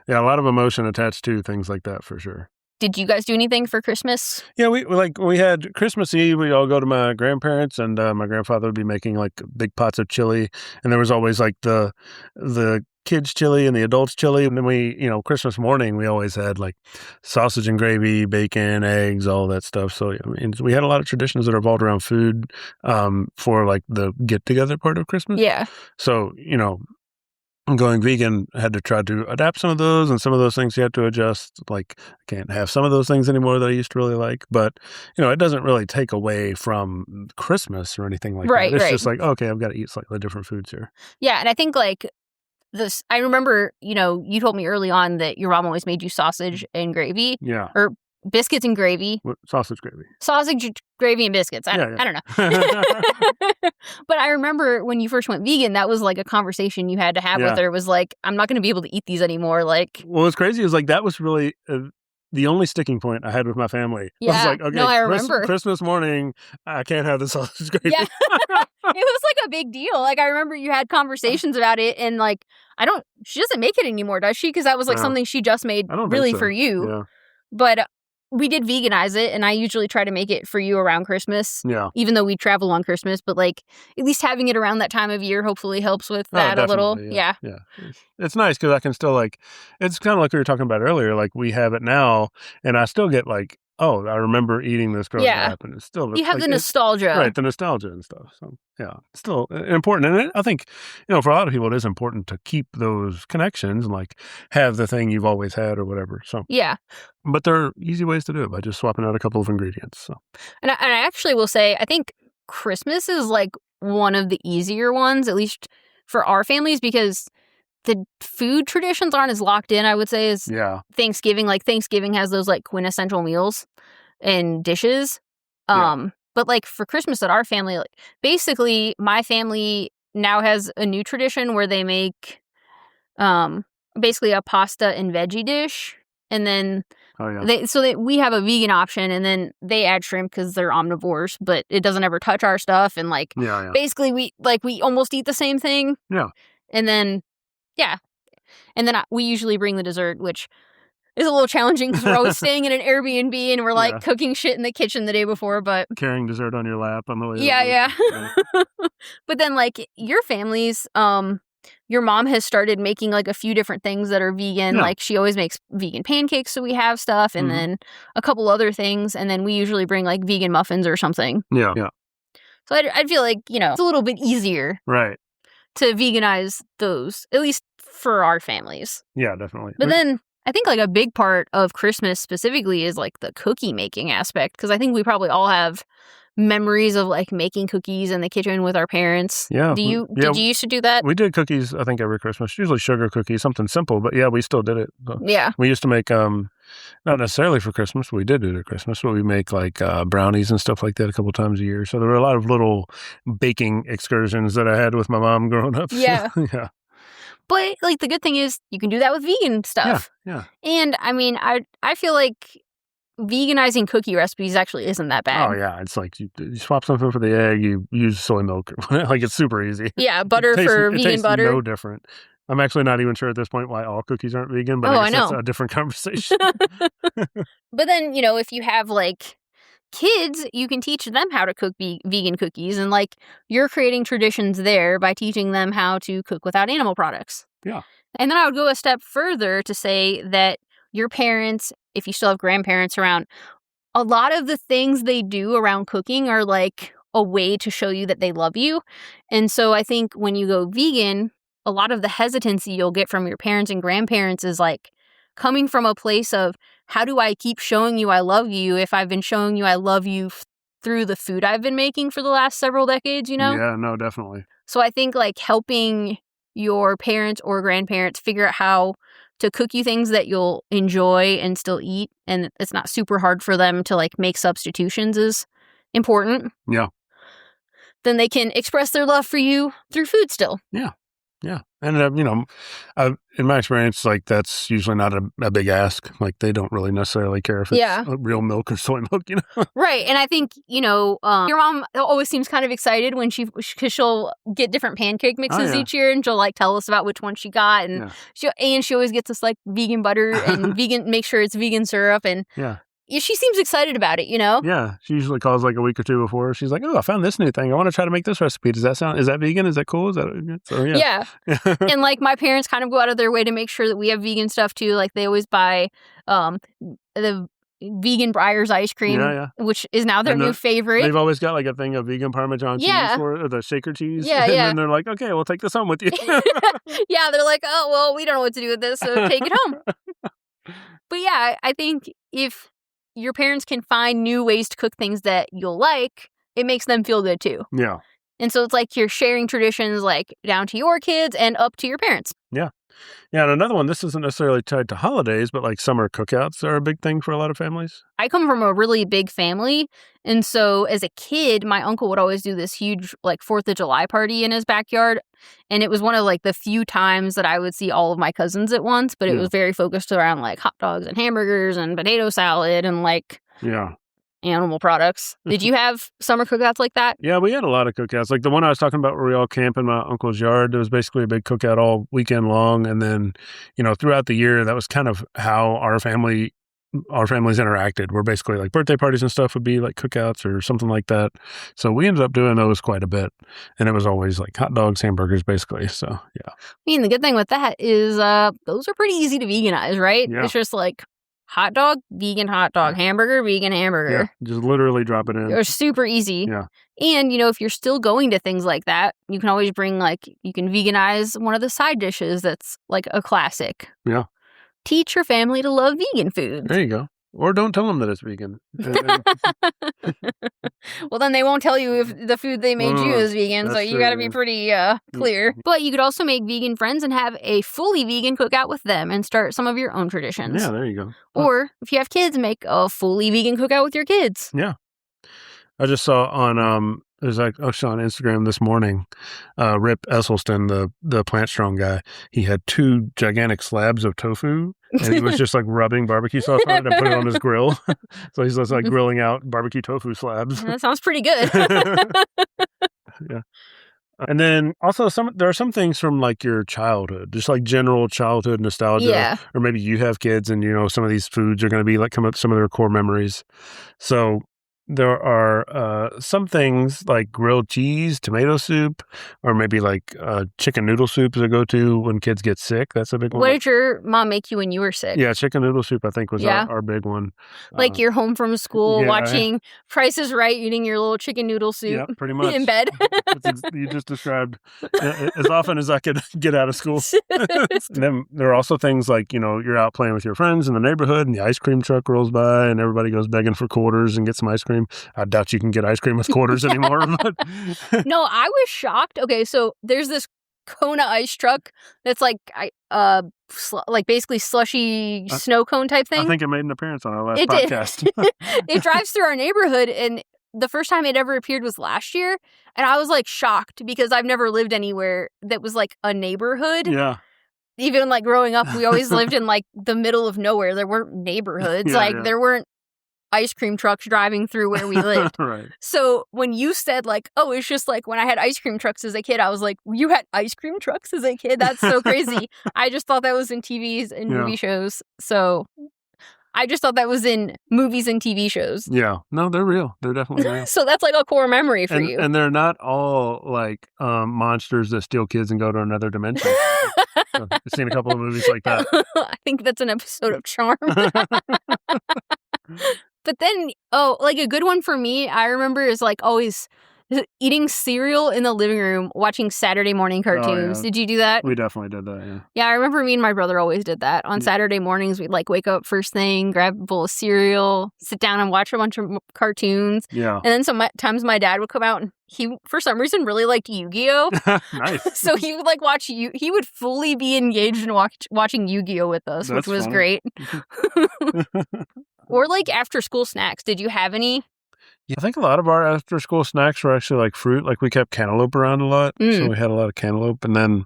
Yeah, a lot of emotion attached to things like that for sure. Did you guys do anything for Christmas? Yeah, we had Christmas Eve. We all go to my grandparents, and my grandfather would be making like big pots of chili, and there was always like the kids chili and the adults chili. And then we, you know, Christmas morning, we always had like sausage and gravy, bacon, eggs, all that stuff. So I mean, we had a lot of traditions that revolved around food for like the get together part of Christmas. Yeah. So, you know, going vegan, I had to try to adapt some of those, and some of those things you have to adjust. Like I can't have some of those things anymore that I used to really like, but you know, it doesn't really take away from Christmas or anything like that. It's just like, okay, I've got to eat slightly different foods here. Yeah. And I think like I remember, you know, you told me early on that your mom always made you sausage and gravy. Yeah. Or biscuits and gravy. Sausage gravy. Sausage, gravy, and biscuits. I don't know. But I remember when you first went vegan, that was like a conversation you had to have with her. It was like, I'm not going to be able to eat these anymore. Like, well, what's crazy is like that was really the only sticking point I had with my family. Yeah. I was like, okay, no, I remember. Christmas morning, I can't have the sausage gravy. Yeah. It was like a big deal. Like I remember you had conversations about it, and like she doesn't make it anymore, does she? Because that was like something she just made really for you. Yeah. But we did veganize it, and I usually try to make it for you around Christmas. Yeah. Even though we travel on Christmas, but like at least having it around that time of year hopefully helps with that a little. Yeah. It's nice because I can still like, it's kind of like we were talking about earlier, like we have it now and I still get like, oh, I remember eating this growing up, and it's still... You have the nostalgia. Right, the nostalgia and stuff. So, yeah, it's still important. And I think, for a lot of people, it is important to keep those connections and, like, have the thing you've always had or whatever. So yeah. But there are easy ways to do it by just swapping out a couple of ingredients. So. And I actually will say, I think Christmas is, like, one of the easier ones, at least for our families, because... the food traditions aren't as locked in, I would say, as Thanksgiving. Like, Thanksgiving has those, like, quintessential meals and dishes. But, like, for Christmas at our family, like, basically, my family now has a new tradition where they make basically a pasta and veggie dish. And then we have a vegan option, and then they add shrimp because they're omnivores, but it doesn't ever touch our stuff. And, like, basically, we almost eat the same thing. Yeah. And then... yeah. And then we usually bring the dessert, which is a little challenging because we're always staying in an Airbnb and we're like cooking shit in the kitchen the day before, but... carrying dessert on your lap on the way. Yeah. But then, like, your family's, your mom has started making, like, a few different things that are vegan. Like, she always makes vegan pancakes, so we have stuff, and then a couple other things, and then we usually bring, like, vegan muffins or something. Yeah. So I feel like, it's a little bit easier. Right. To veganize those, at least for our families. Yeah, definitely. But then I think like a big part of Christmas specifically is like the cookie making aspect, because I think we probably all have memories of like making cookies in the kitchen with our parents. Yeah. Did you used to do that? We did cookies, I think, every Christmas, usually sugar cookies, something simple, but yeah, we still did it. So we used to make, not necessarily for Christmas, but we did do it at Christmas, but we make like brownies and stuff like that a couple times a year. So there were a lot of little baking excursions that I had with my mom growing up. Yeah. Yeah. But like the good thing is you can do that with vegan stuff. Yeah. And I mean, I feel like veganizing cookie recipes actually isn't that bad. Oh, yeah. It's like you swap something for the egg, you use soy milk. Like, it's super easy. Yeah, butter for vegan butter. No different. I'm actually not even sure at this point why all cookies aren't vegan, but I guess that's a different conversation. But then, if you have, like, kids, you can teach them how to cook vegan cookies. And, like, you're creating traditions there by teaching them how to cook without animal products. Yeah. And then I would go a step further to say that your parents, if you still have grandparents around, a lot of the things they do around cooking are like a way to show you that they love you. And so I think when you go vegan, a lot of the hesitancy you'll get from your parents and grandparents is like coming from a place of, how do I keep showing you I love you if I've been showing you I love you through the food I've been making for the last several decades, Yeah, no, definitely. So I think like helping your parents or grandparents figure out how to cook you things that you'll enjoy and still eat, and it's not super hard for them to like make substitutions is important. Yeah. Then they can express their love for you through food still. Yeah. Yeah. And, in my experience, like, that's usually not a big ask. Like, they don't really necessarily care if it's real milk or soy milk, Right. And I think, your mom always seems kind of excited when because she'll get different pancake mixes each year, and she'll, like, tell us about which one she got. And she always gets us, like, vegan butter and make sure it's vegan syrup. And she seems excited about it, Yeah. She usually calls like a week or two before. She's like, oh, I found this new thing. I want to try to make this recipe. Is that vegan? Is that cool? Is that... So, yeah. And like my parents kind of go out of their way to make sure that we have vegan stuff too. Like they always buy the vegan Breyers ice cream, which is now their new favorite. They've always got like a thing of vegan Parmesan cheese or the shaker cheese. Yeah, and then they're like, okay, we'll take this home with you. Yeah, they're like, oh, well, we don't know what to do with this, so take it home. But yeah, I think if your parents can find new ways to cook things that you'll like, it makes them feel good too. Yeah. And so it's like you're sharing traditions like down to your kids and up to your parents. Yeah. Yeah, and another one, this isn't necessarily tied to holidays, but like summer cookouts are a big thing for a lot of families. I come from a really big family. And so as a kid, my uncle would always do this huge like 4th of July party in his backyard. And it was one of like the few times that I would see all of my cousins at once, but it was very focused around like hot dogs and hamburgers and potato salad and like animal products. Did you have summer cookouts like that? Yeah, we had a lot of cookouts. Like the one I was talking about where we all camp in my uncle's yard, there was basically a big cookout all weekend long. And then, throughout the year, that was kind of how our family our families interacted, where basically like birthday parties and stuff would be like cookouts or something like that. So we ended up doing those quite a bit. And it was always like hot dogs, hamburgers, basically. So, yeah. I mean, the good thing with that is those are pretty easy to veganize, right? Yeah. It's just like hot dog, vegan hot dog, hamburger, vegan hamburger. Yeah, just literally drop it in. It's super easy. Yeah. And, if you're still going to things like that, you can always bring you can veganize one of the side dishes that's like a classic. Yeah. Teach your family to love vegan foods. There you go. Or don't tell them that it's vegan. Well, then they won't tell you if the food they made you is vegan, so you got to be pretty clear. But you could also make vegan friends and have a fully vegan cookout with them and start some of your own traditions. Yeah, there you go. Or if you have kids, make a fully vegan cookout with your kids. Yeah. I just saw on there's like on Instagram this morning, Rip Esselstyn, the Plant Strong guy, he had 2 gigantic slabs of tofu, and he was just like rubbing barbecue sauce on it and put it on his grill. So he's just like grilling out barbecue tofu slabs. That sounds pretty good. Yeah. And then also there are some things from like your childhood, just like general childhood nostalgia. Yeah. Or maybe you have kids and some of these foods are going to be like come up some of their core memories. So there are some things like grilled cheese, tomato soup, or maybe like chicken noodle soup is a go-to when kids get sick. That's a big one. What did your mom make you when you were sick? Yeah, chicken noodle soup, I think, was our big one. Like you're home from school watching Price is Right, eating your little chicken noodle soup. Yeah, pretty much. In bed. You just described as often as I could get out of school. And then there are also things like, you're out playing with your friends in the neighborhood and the ice cream truck rolls by and everybody goes begging for quarters and get some ice cream. I doubt you can get ice cream with quarters anymore. But No, I was shocked. Okay, so there's this Kona ice truck that's like basically slushy snow cone type thing. I think it made an appearance on our last podcast. It drives through our neighborhood, and the first time it ever appeared was last year, and I was like shocked because I've never lived anywhere that was like a neighborhood. Yeah. Even like growing up, we always lived in like the middle of nowhere. There weren't neighborhoods. There weren't ice cream trucks driving through where we lived. Right. So when you said like, oh, it's just like when I had ice cream trucks as a kid, I was like, you had ice cream trucks as a kid? That's so crazy. I just thought that was in TVs and movie shows. So I just thought that was in movies and TV shows. Yeah. No, they're real. They're definitely real. So that's like a core memory for you. And they're not all like monsters that steal kids and go to another dimension. I've seen a couple of movies like that. I think that's an episode of Charm. But then, like a good one for me, I remember is like always eating cereal in the living room, watching Saturday morning cartoons. Oh, yeah. Did you do that? We definitely did that, yeah. Yeah, I remember me and my brother always did that. On Saturday mornings, we'd like wake up first thing, grab a bowl of cereal, sit down and watch a bunch of cartoons. Yeah. And then sometimes my dad would come out and he, for some reason, really liked Yu-Gi-Oh! Nice. So he would like he would fully be engaged in watching Yu-Gi-Oh! With us, which was great. Or like after school snacks. Did you have any? Yeah, I think a lot of our after school snacks were actually like fruit. Like we kept cantaloupe around a lot. So we had a lot of cantaloupe. And then,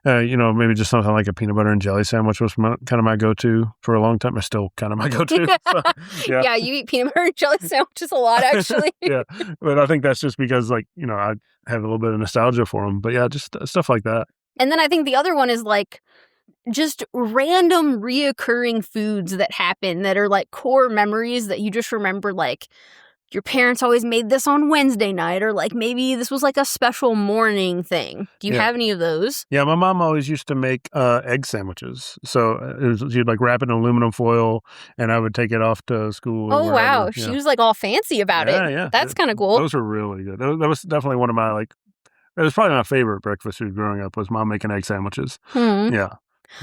maybe just something like a peanut butter and jelly sandwich was kind of my go-to for a long time. It's still kind of my go-to. So, yeah, you eat peanut butter and jelly sandwiches a lot, actually. Yeah, but I think that's just because I have a little bit of nostalgia for them. But yeah, just stuff like that. And then I think the other one is like just random reoccurring foods that happen that are like core memories that you just remember, like your parents always made this on Wednesday night, or like maybe this was like a special morning thing. Do you have any of those? Yeah, my mom always used to make egg sandwiches. So she'd like wrap it in aluminum foil and I would take it off to school. Oh, wow. Yeah. She was like all fancy about it. Yeah. That's kind of cool. Those were really good. That was definitely one of my it was probably my favorite breakfast food growing up was mom making egg sandwiches. Yeah.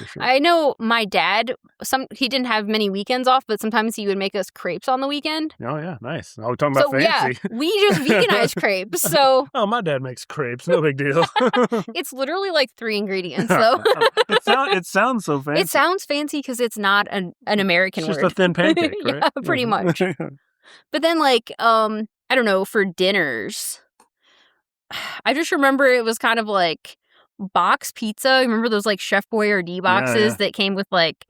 Sure. I know my dad, he didn't have many weekends off, but sometimes he would make us crepes on the weekend. Oh, yeah. Nice. I was talking about fancy. Yeah, we just veganized crepes. So oh, my dad makes crepes. No big deal. It's literally like 3 ingredients, though. It sounds so fancy. It sounds fancy because it's not an American word. It's just a thin pancake, right? Yeah, pretty much. But then, like, I don't know, for dinners, I just remember it was kind of like box pizza. Remember those like Chef Boyardee boxes that came with like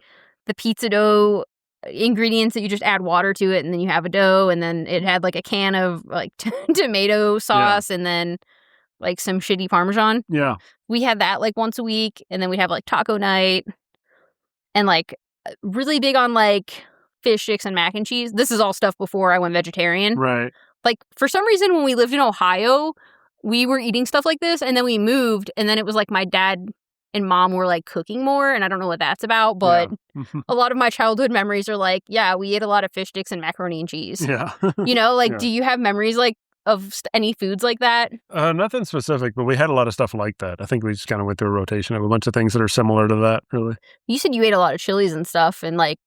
the pizza dough ingredients that you just add water to it and then you have a dough, and then it had like a can of like tomato sauce and then like some shitty Parmesan. Yeah. We had that like once a week, and then we'd have like taco night, and like really big on like fish sticks and mac and cheese. This is all stuff before I went vegetarian. Right. Like, for some reason, when we lived in Ohio, we were eating stuff like this, and then we moved, and then it was like my dad and mom were like cooking more, and I don't know what that's about, but a lot of my childhood memories are like, yeah, we ate a lot of fish sticks and macaroni and cheese. Yeah. Do you have memories like of any foods like that? Nothing specific, but we had a lot of stuff like that. I think we just kind of went through a rotation of a bunch of things that are similar to that, really. You said you ate a lot of chilies and stuff and like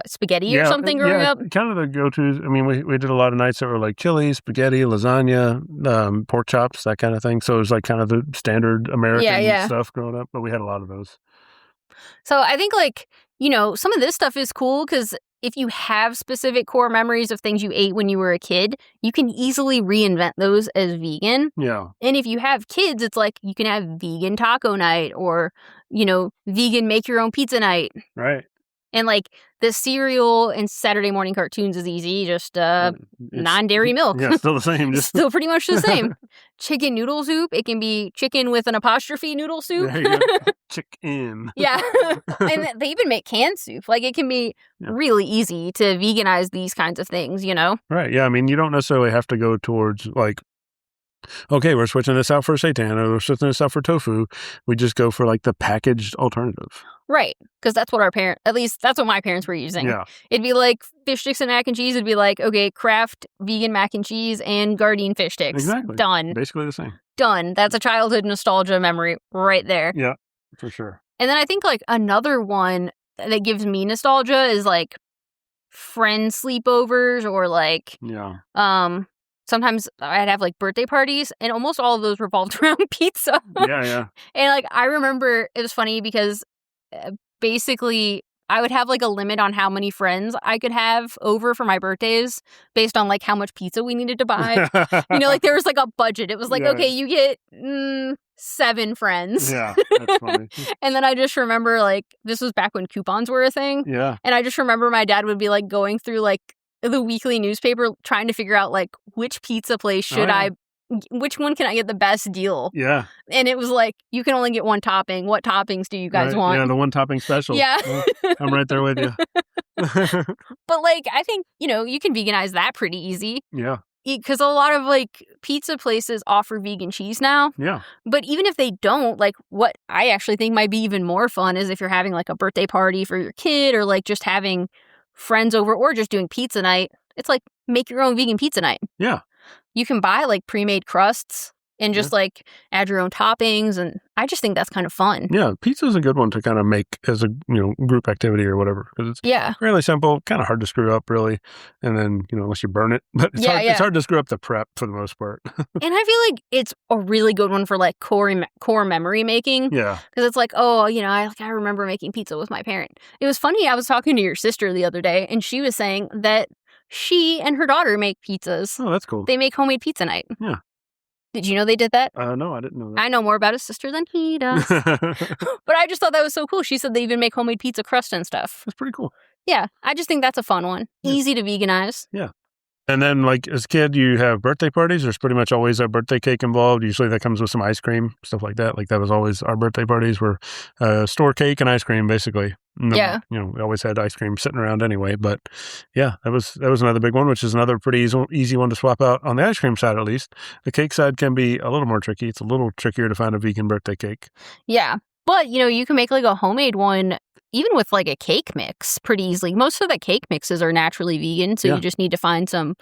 spaghetti or something growing up? Kind of the go-tos. I mean, we did a lot of nights that were like chili, spaghetti, lasagna, pork chops, that kind of thing. So it was like kind of the standard American stuff growing up, but we had a lot of those. So I think like, some of this stuff is cool because if you have specific core memories of things you ate when you were a kid, you can easily reinvent those as vegan. Yeah. And if you have kids, it's like you can have vegan taco night or, vegan make your own pizza night. Right. And like the cereal and Saturday morning cartoons is easy, just non-dairy milk. Yeah, still the same. Still pretty much the same. Chicken noodle soup. It can be chicken with an apostrophe noodle soup. There you go. Chicken. Yeah. And they even make canned soup. Like it can be really easy to veganize these kinds of things, Right. Yeah. I mean, you don't necessarily have to go towards like, okay, we're switching this out for seitan or we're switching this out for tofu. We just go for like the packaged alternative. Right. Because that's what at least that's what my parents were using. Yeah. It'd be like fish sticks and mac and cheese. It'd be like, okay, Kraft vegan mac and cheese and Gardein fish sticks. Exactly. Done. Basically the same. Done. That's a childhood nostalgia memory right there. Yeah, for sure. And then I think like another one that gives me nostalgia is like friend sleepovers or like sometimes I'd have like birthday parties and almost all of those revolved around pizza. Yeah. And like I remember it was funny because basically I would have like a limit on how many friends I could have over for my birthdays based on like how much pizza we needed to buy. Like there was like a budget. It was like, okay, you get 7 friends. Yeah, that's funny. And then I just remember like this was back when coupons were a thing. Yeah. And I just remember my dad would be like going through like the weekly newspaper trying to figure out like which pizza place which one can I get the best deal? Yeah. And it was like, you can only get one topping. What toppings do you guys want? Yeah, the one topping special. Yeah. Well, I'm right there with you. But like, I think, you can veganize that pretty easy. Yeah. Because a lot of like pizza places offer vegan cheese now. Yeah. But even if they don't, like what I actually think might be even more fun is if you're having like a birthday party for your kid or like just having friends over or just doing pizza night. It's like make your own vegan pizza night. Yeah. You can buy like pre-made crusts and just like add your own toppings. And I just think that's kind of fun. Yeah. Pizza is a good one to kind of make as a, group activity or whatever. Because it's really simple, kind of hard to screw up really. And then, unless you burn it, but it's hard to screw up the prep for the most part. And I feel like it's a really good one for like core memory making. Yeah. Because it's like, I remember making pizza with my parent. It was funny. I was talking to your sister the other day and she was saying that she and her daughter make pizzas. Oh, that's cool. They make homemade pizza night. Yeah. Did you know they did that? No, I didn't know that. I know more about his sister than he does. But I just thought that was so cool. She said they even make homemade pizza crust and stuff. That's pretty cool. Yeah, I just think that's a fun one. Yeah. Easy to veganize. Yeah. And then, like, as a kid, you have birthday parties. There's pretty much always a birthday cake involved. Usually that comes with some ice cream, stuff like that. Like, that was always our birthday parties were store cake and ice cream, basically. Yeah. We always had ice cream sitting around anyway. But, yeah, that was another big one, which is another pretty easy one to swap out on the ice cream side, at least. The cake side can be a little more tricky. It's a little trickier to find a vegan birthday cake. Yeah. But, you can make, like, a homemade one even with like a cake mix pretty easily. Most of the cake mixes are naturally vegan, so you just need to find some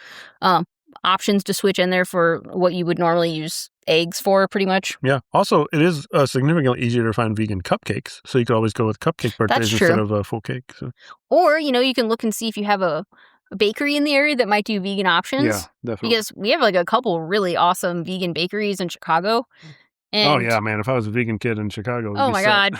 options to switch in there for what you would normally use eggs for, pretty much. Yeah. Also, it is significantly easier to find vegan cupcakes, so you could always go with cupcake birthdays instead of a full cake. So. Or, you can look and see if you have a bakery in the area that might do vegan options. Yeah, definitely. Because we have like a couple really awesome vegan bakeries in Chicago. And yeah, man. If I was a vegan kid in Chicago, oh my God.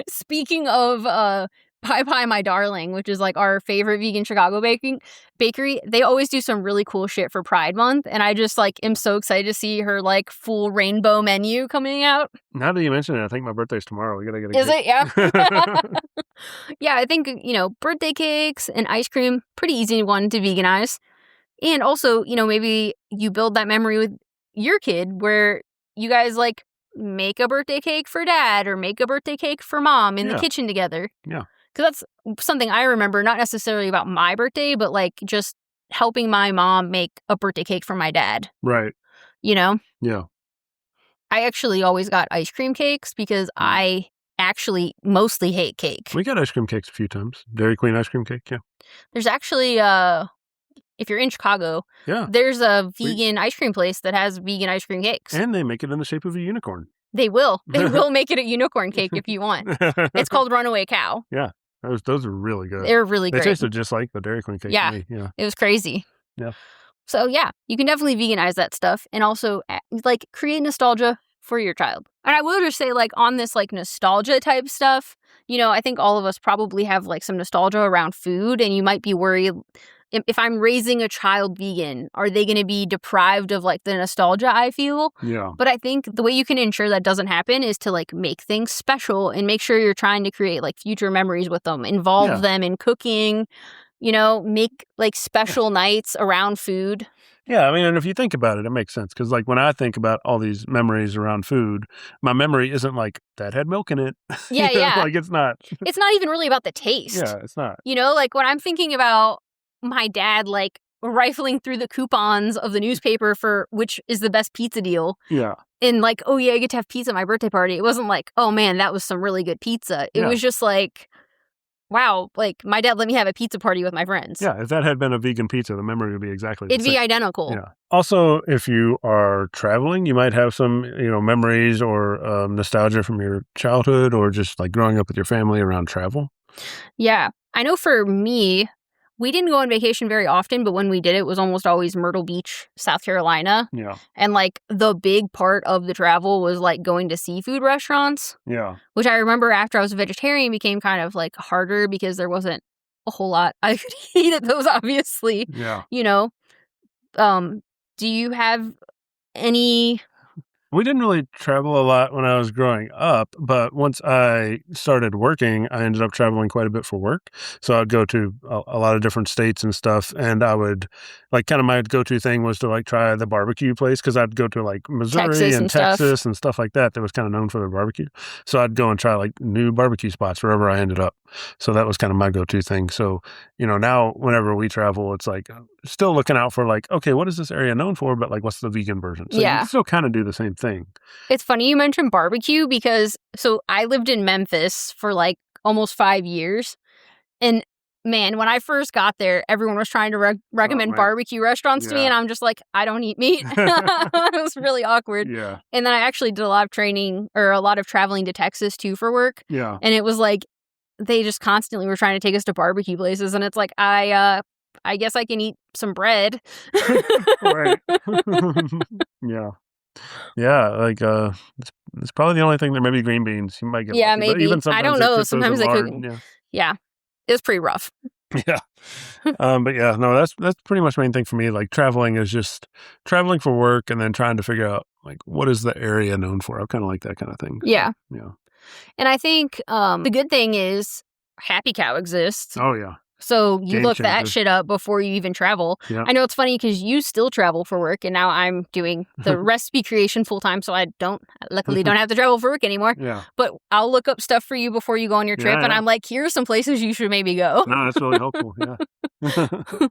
Speaking of Pie Pie My Darling, which is like our favorite vegan Chicago bakery, they always do some really cool shit for Pride Month. And I just like am so excited to see her like full rainbow menu coming out. Now that you mention it, I think my birthday's tomorrow. We gotta get Is it? Yeah. Yeah, I think, birthday cakes and ice cream, pretty easy one to veganize. And also, maybe you build that memory with your kid where you guys like make a birthday cake for dad or make a birthday cake for mom in the kitchen together. Yeah. Because that's something I remember, not necessarily about my birthday, but like just helping my mom make a birthday cake for my dad. Right. You know? Yeah. I actually always got ice cream cakes because I actually mostly hate cake. We got ice cream cakes a few times. Dairy Queen ice cream cake, yeah. There's actually, if you're in Chicago, there's a vegan ice cream place that has vegan ice cream cakes. And they make it in the shape of a unicorn. They will. They will make it a unicorn cake if you want. It's called Runaway Cow. Yeah. Those are really good. They're really great. They tasted just like the Dairy Queen cake to me. Yeah. It was crazy. Yeah. So, yeah, you can definitely veganize that stuff and also, like, create nostalgia for your child. And I will just say, like, on this, like, nostalgia type stuff, you know, I think all of us probably have, like, some nostalgia around food, and you might be worried, if I'm raising a child vegan, are they going to be deprived of, like, the nostalgia I feel? Yeah. But I think the way you can ensure that doesn't happen is to, like, make things special and make sure you're trying to create, like, future memories with them, involve them in cooking, you know, make, like, special nights around food. Yeah, I mean, and if you think about it, it makes sense. Because, like, when I think about all these memories around food, my memory isn't like, that had milk in it. Yeah, yeah. Like, it's not. It's not even really about the taste. Yeah, it's not. You know, like, when I'm thinking about my dad, like, rifling through the coupons of the newspaper for which is the best pizza deal. Yeah. And, like, oh, yeah, I get to have pizza at my birthday party. It wasn't like, oh, man, that was some really good pizza. It was just like, wow, like, my dad let me have a pizza party with my friends. Yeah, if that had been a vegan pizza, the memory would be exactly the same. It'd be identical. Yeah. Also, if you are traveling, you might have some, you know, memories or nostalgia from your childhood or just, like, growing up with your family around travel. Yeah. I know for me, we didn't go on vacation very often, but when we did, it was almost always Myrtle Beach, South Carolina. Yeah. And, like, the big part of the travel was, like, going to seafood restaurants. Yeah. Which I remember after I was a vegetarian became kind of, like, harder because there wasn't a whole lot I could eat at those, obviously. Yeah. You know? Do you have any... We didn't really travel a lot when I was growing up, but once I started working, I ended up traveling quite a bit for work. So I'd go to a lot of different states and stuff, and I would, like, kind of my go-to thing was to, like, try the barbecue place, because I'd go to, like, Missouri and Texas and stuff like that was kind of known for their barbecue. So I'd go and try, like, new barbecue spots wherever I ended up. So that was kind of my go-to thing. So, you know, now whenever we travel, it's like still looking out for, like, okay, what is this area known for? But, like, what's the vegan version? So you still kind of do the same thing. It's funny you mentioned barbecue because, so I lived in Memphis for, like, almost 5 years. And, man, when I first got there, everyone was trying to recommend barbecue restaurants to me. And I'm just like, I don't eat meat. It was really awkward. Yeah. And then I actually did a lot of training or a lot of traveling to Texas, too, for work. Yeah. And it was like, they just constantly were trying to take us to barbecue places. And it's like, I guess I can eat some bread. Right. Yeah. Yeah, like, it's probably the only thing that maybe green beans. You might get lucky, maybe. but even sometimes I don't know. Sometimes they cook. Yeah. It was pretty rough. Yeah. But yeah, no, that's pretty much the main thing for me. Like, traveling is just traveling for work and then trying to figure out, like, what is the area known for? I kind of like that kind of thing. Yeah. Yeah. And I think the good thing is Happy Cow exists. Oh, yeah. So you look that shit up before you even travel. Yeah. I know it's funny because you still travel for work, and now I'm doing the recipe creation full time, so I luckily don't have to travel for work anymore. Yeah. But I'll look up stuff for you before you go on your trip, and I'm like, here's some places you should maybe go. No, that's really helpful. Yeah.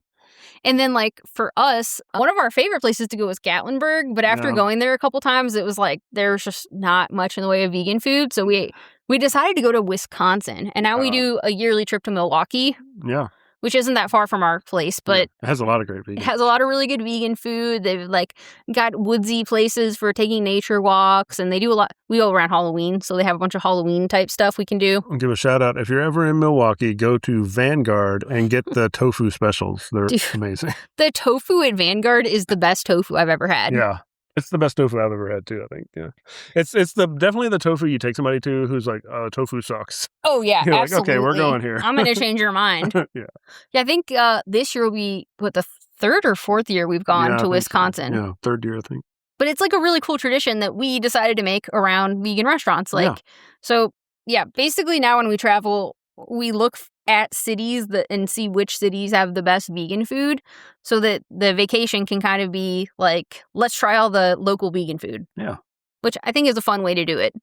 And then, like, for us, one of our favorite places to go was Gatlinburg, but after going there a couple times, it was like there was just not much in the way of vegan food, so we decided to go to Wisconsin, and now we do a yearly trip to Milwaukee. Yeah. Which isn't that far from our place, but it has a lot of great vegan. It has a lot of really good vegan food. They've, like, got woodsy places for taking nature walks, and they do a lot. We go around Halloween, so they have a bunch of Halloween type stuff we can do. I'll give a shout out. If you're ever in Milwaukee, go to Vanguard and get the tofu specials. They're amazing. The tofu at Vanguard is the best tofu I've ever had. Yeah. It's the best tofu I've ever had, too, I think. Yeah. It's definitely the tofu you take somebody to who's like, tofu sucks. Oh, yeah, You're absolutely. Like, okay, we're going here. I'm going to change your mind. Yeah. Yeah, I think this year will be, the third or fourth year we've gone to Wisconsin. So. Yeah, third year, I think. But it's, like, a really cool tradition that we decided to make around vegan restaurants. Like, so, yeah, basically now when we travel, we look at cities and see which cities have the best vegan food so that the vacation can kind of be like, let's try all the local vegan food. Yeah. Which I think is a fun way to do it.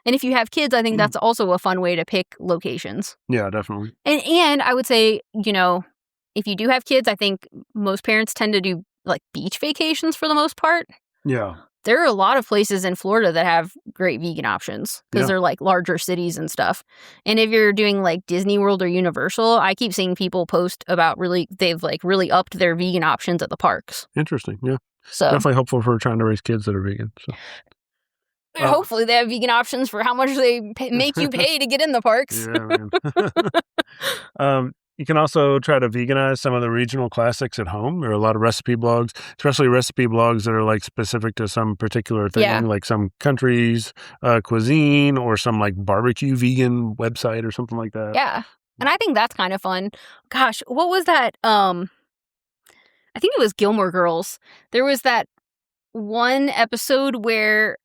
And if you have kids, I think that's also a fun way to pick locations. Yeah, definitely. And I would say, if you do have kids, I think most parents tend to do like beach vacations for the most part. Yeah. There are a lot of places in Florida that have great vegan options because they're like larger cities and stuff. And if you're doing like Disney World or Universal, I keep seeing people post about they've like really upped their vegan options at the parks. Interesting. Yeah. So definitely helpful for trying to raise kids that are vegan. So. Hopefully they have vegan options for how much they make you pay to get in the parks. Yeah, man. You can also try to veganize some of the regional classics at home. There are a lot of recipe blogs, especially recipe blogs that are like specific to some particular thing, like some country's cuisine or some like barbecue vegan website or something like that. Yeah. And I think that's kind of fun. Gosh, what was that? I think it was Gilmore Girls. There was that one episode where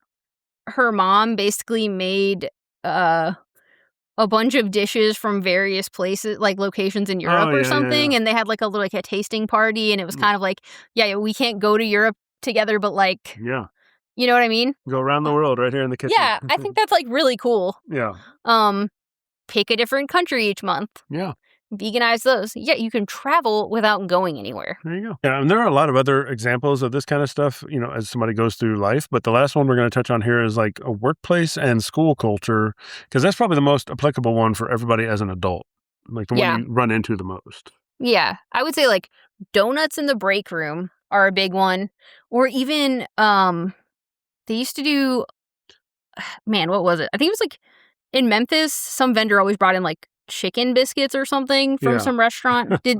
her mom basically made a bunch of dishes from various places, like locations in Europe or something. And they had like a tasting party. And it was kind of like, we can't go to Europe together, but like, you know what I mean? Go around the world right here in the kitchen. Yeah, I think that's like really cool. Yeah. Pick a different country each month. Yeah. Veganize those. Yeah, you can travel without going anywhere. There you go. Yeah, and there are a lot of other examples of this kind of stuff, as somebody goes through life. But the last one we're going to touch on here is like a workplace and school culture, because that's probably the most applicable one for everybody as an adult, like the one you run into the most. Yeah, I would say like donuts in the break room are a big one. Or even, they used to do, man, what was it? I think it was like in Memphis, some vendor always brought in like chicken biscuits or something from some restaurant. Did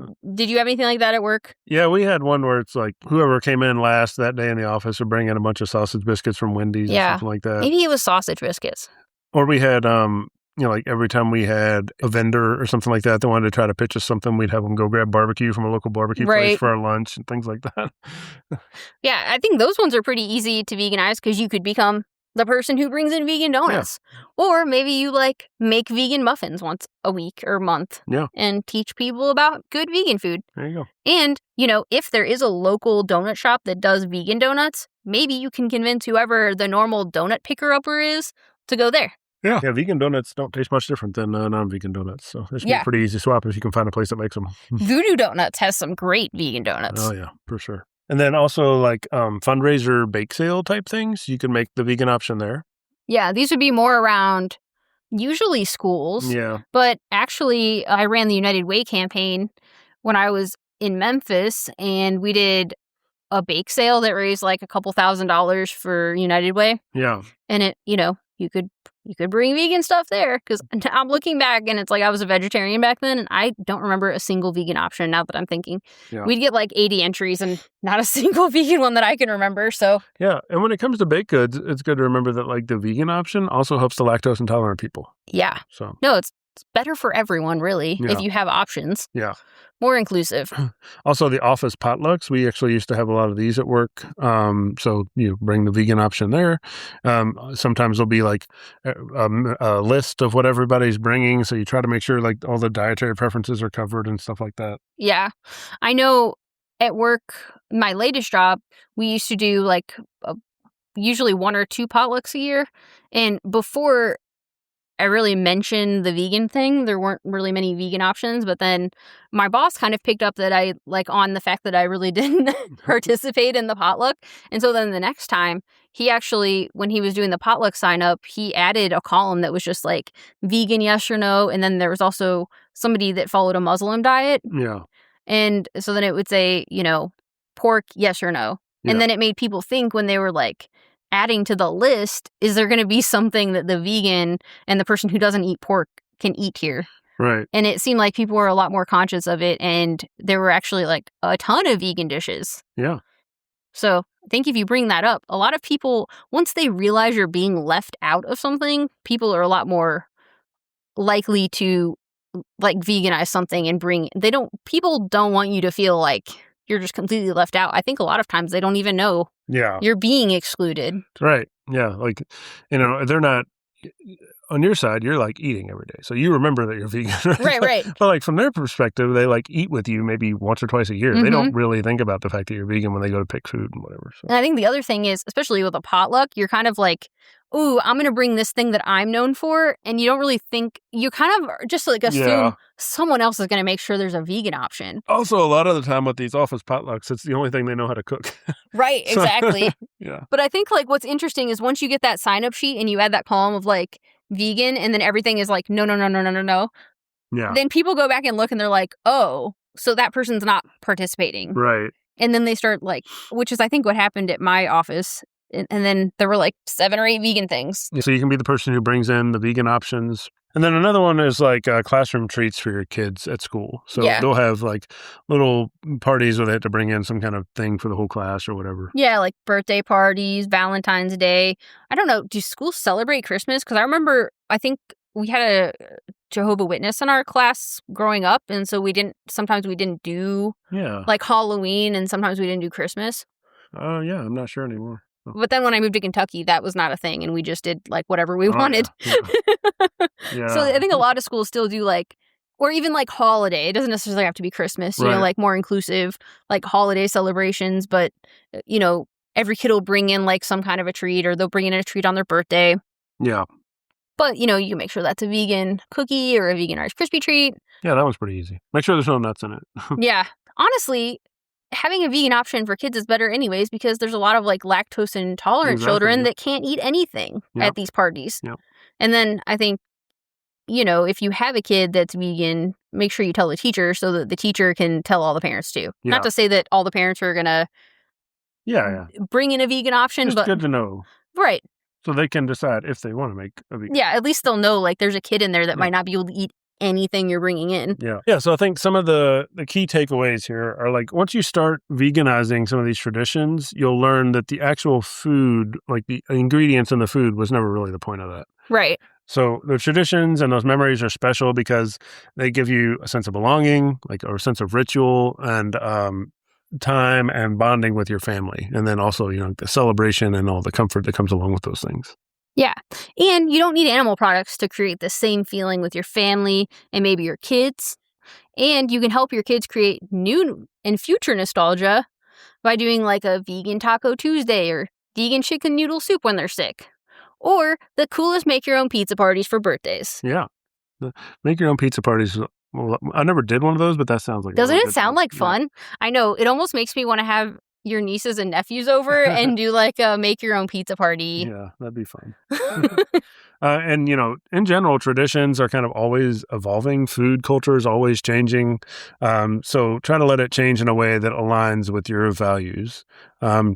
you have anything like that at work? Yeah, we had one where it's like whoever came in last that day in the office would bring in a bunch of sausage biscuits from Wendy's or something like that. Maybe it was sausage biscuits. Or we had, like every time we had a vendor or something like that wanted to try to pitch us something, we'd have them go grab barbecue from a local barbecue place for our lunch and things like that. Yeah, I think those ones are pretty easy to veganize because you could become the person who brings in vegan donuts. Yeah. Or maybe you like make vegan muffins once a week or month and teach people about good vegan food. There you go. And, if there is a local donut shop that does vegan donuts, maybe you can convince whoever the normal donut picker-upper is to go there. Yeah, vegan donuts don't taste much different than non-vegan donuts. So it should be a pretty easy swap if you can find a place that makes them. Voodoo Donuts has some great vegan donuts. Oh, yeah, for sure. And then also like fundraiser bake sale type things, you can make the vegan option there. Yeah, these would be more around usually schools. Yeah. But actually, I ran the United Way campaign when I was in Memphis, and we did a bake sale that raised like a couple $1,000s for United Way. Yeah. And it, you could bring vegan stuff there because I'm looking back and it's like I was a vegetarian back then and I don't remember a single vegan option now that I'm thinking. Yeah. We'd get like 80 entries and not a single vegan one that I can remember. So yeah, and when it comes to baked goods, it's good to remember that like the vegan option also helps the lactose intolerant people. Yeah. So no, it's better for everyone really if you have options. Yeah. More inclusive. Also, the office potlucks. We actually used to have a lot of these at work. So you bring the vegan option there. Sometimes there'll be like a list of what everybody's bringing. So you try to make sure like all the dietary preferences are covered and stuff like that. Yeah. I know at work, my latest job, we used to do like usually 1 or 2 potlucks a year. And before I really mentioned the vegan thing, there weren't really many vegan options, but then my boss kind of picked up that I like on the fact that I really didn't participate in the potluck. And so then the next time he actually, when he was doing the potluck sign up, he added a column that was just like vegan, yes or no. And then there was also somebody that followed a Muslim diet. Yeah. And so then it would say, pork, yes or no. Yeah. And then it made people think when they were like, adding to the list, is there going to be something that the vegan and the person who doesn't eat pork can eat here? Right. And it seemed like people were a lot more conscious of it, and there were actually like a ton of vegan dishes. Yeah. So I think if you bring that up, a lot of people, once they realize you're being left out of something, people are a lot more likely to like veganize something and people don't want you to feel like you're just completely left out. I think a lot of times they don't even know you're being excluded. Right. Yeah. Like, they're not on your side. You're like eating every day. So you remember that you're vegan. Right. But like from their perspective, they like eat with you maybe once or twice a year. Mm-hmm. They don't really think about the fact that you're vegan when they go to pick food and whatever. So. And I think the other thing is, especially with a potluck, you're kind of like ooh, I'm going to bring this thing that I'm known for. And you don't really think, you kind of just like assume someone else is going to make sure there's a vegan option. Also, a lot of the time with these office potlucks, it's the only thing they know how to cook. Right, exactly. Yeah. But I think like what's interesting is once you get that sign up sheet and you add that column of like vegan and then everything is like, no. Yeah. Then people go back and look and they're like, oh, so that person's not participating. Right. And then they start like, which is I think what happened at my office. And then there were like 7 or 8 vegan things. So you can be the person who brings in the vegan options. And then another one is like classroom treats for your kids at school. So they'll have like little parties where they have to bring in some kind of thing for the whole class or whatever. Yeah, like birthday parties, Valentine's Day. I don't know. Do schools celebrate Christmas? Because I remember, I think we had a Jehovah's Witness in our class growing up. And so sometimes we didn't do like Halloween and sometimes we didn't do Christmas. Yeah, I'm not sure anymore. But then when I moved to Kentucky, that was not a thing, and we just did like whatever we wanted. Yeah. So I think a lot of schools still do like, or even like holiday. It doesn't necessarily have to be Christmas, you know, like more inclusive, like holiday celebrations. But, you know, every kid will bring in like some kind of a treat, or they'll bring in a treat on their birthday. Yeah. But, you know, you make sure that's a vegan cookie or a vegan Rice Krispie treat. Yeah, that was pretty easy. Make sure there's no nuts in it. Yeah. Honestly, having a vegan option for kids is better anyways, because there's a lot of like lactose intolerant children that can't eat anything at these parties. Yep. And then I think, you know, if you have a kid that's vegan, make sure you tell the teacher so that the teacher can tell all the parents too. Yeah. Not to say that all the parents are going to bring in a vegan option, Just but good to know. Right. So they can decide if they want to make a vegan. Yeah, at least they'll know like there's a kid in there that might not be able to eat anything you're bringing in. Yeah. So I think some of the key takeaways here are like, once you start veganizing some of these traditions, you'll learn that the actual food, like the ingredients in the food, was never really the point of that. Right. So the traditions and those memories are special because they give you a sense of belonging, like, or a sense of ritual and time and bonding with your family. And then also, you know, the celebration and all the comfort that comes along with those things. Yeah. And you don't need animal products to create the same feeling with your family and maybe your kids. And you can help your kids create new and future nostalgia by doing like a vegan Taco Tuesday or vegan chicken noodle soup when they're sick. Or the coolest make your own pizza parties for birthdays. Yeah. Make your own pizza parties. Well, I never did one of those, but that sounds like Doesn't it sound like fun? Yeah. I know. It almost makes me want to have your nieces and nephews over and do like a make your own pizza party. Yeah, that'd be fun. And, you know, in general, traditions are kind of always evolving. Food culture is always changing. So try to let it change in a way that aligns with your values.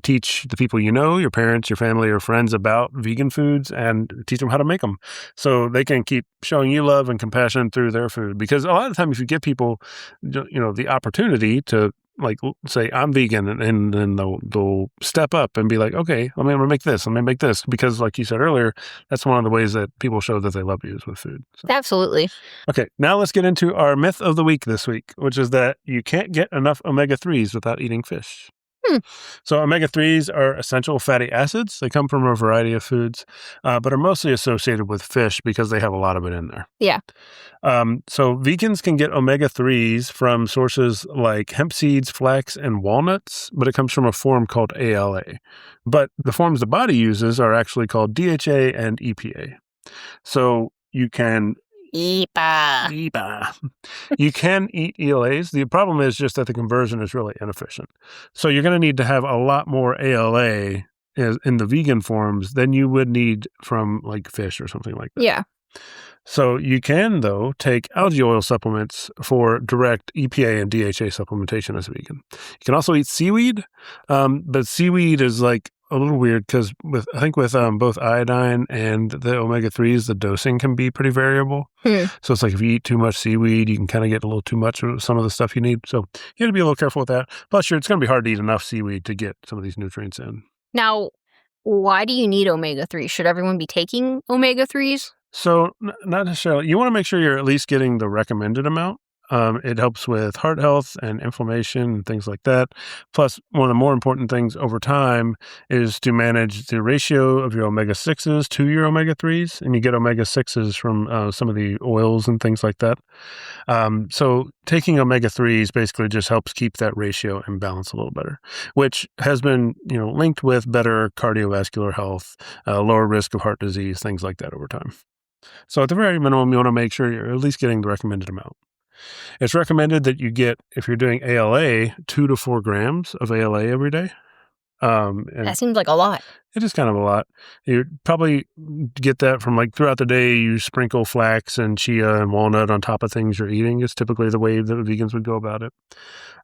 Teach the people you know, your parents, your family, your friends about vegan foods and teach them how to make them so they can keep showing you love and compassion through their food. Because a lot of times if you give people, you know, the opportunity to like say I'm vegan and then they'll step up and be like, okay, I'm going to make this. Because like you said earlier, that's one of the ways that people show that they love you is with food. So. Absolutely. Okay. Now let's get into our myth of the week this week, which is that you can't get enough omega-3s without eating fish. So omega-3s are essential fatty acids. They come from a variety of foods, but are mostly associated with fish because they have a lot of it in there. Yeah. So vegans can get omega-3s from sources like hemp seeds, flax, and walnuts, but it comes from a form called ALA. But the forms the body uses are actually called DHA and EPA. So you can... EPA. You can eat ELAs. The problem is just that the conversion is really inefficient. So you're going to need to have a lot more ALA in the vegan forms than you would need from like fish or something like that. Yeah. So you can, though, take algae oil supplements for direct EPA and DHA supplementation as a vegan. You can also eat seaweed, but seaweed is like a little weird because with both iodine and the omega-3s, the dosing can be pretty variable. So it's like if you eat too much seaweed, you can kind of get a little too much of some of the stuff you need. So you have to be a little careful with that. Plus, it's going to be hard to eat enough seaweed to get some of these nutrients in. Now, why do you need omega-3? Should everyone be taking omega-3s? So not necessarily. You want to make sure you're at least getting the recommended amount. It helps with heart health and inflammation and things like that. Plus, one of the more important things over time is to manage the ratio of your omega-6s to your omega-3s. And you get omega-6s from some of the oils and things like that. So taking omega-3s basically just helps keep that ratio in balance a little better, which has been linked with better cardiovascular health, lower risk of heart disease, things like that over time. So at the very minimum, you want to make sure you're at least getting the recommended amount. It's recommended that you get, if you're doing ALA, 2 to 4 grams of ALA every day. And that seems like a lot. It is kind of a lot. You probably get that from throughout the day, you sprinkle flax and chia and walnut on top of things you're eating. It's typically the way that vegans would go about it.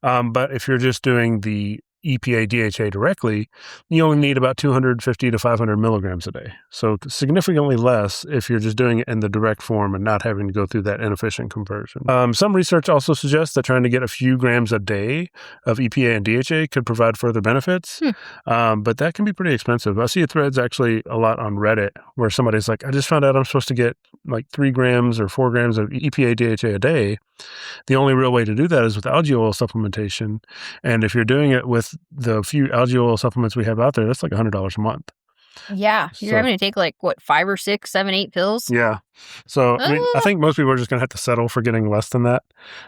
But if you're just doing the EPA DHA directly, you only need about 250 to 500 milligrams a day. So significantly less if you're just doing it in the direct form and not having to go through that inefficient conversion. Some research also suggests that trying to get a few grams a day of EPA and DHA could provide further benefits, but that can be pretty expensive. I see threads actually a lot on Reddit where somebody's like, I just found out I'm supposed to get 3 grams or 4 grams of EPA DHA a day. The only real way to do that is with algae oil supplementation. And if you're doing it with the few algae oil supplements we have out there, that's $100 a month. Yeah. You're having to take 5 or 6, 7, 8 pills? Yeah. So, I think most people are just going to have to settle for getting less than that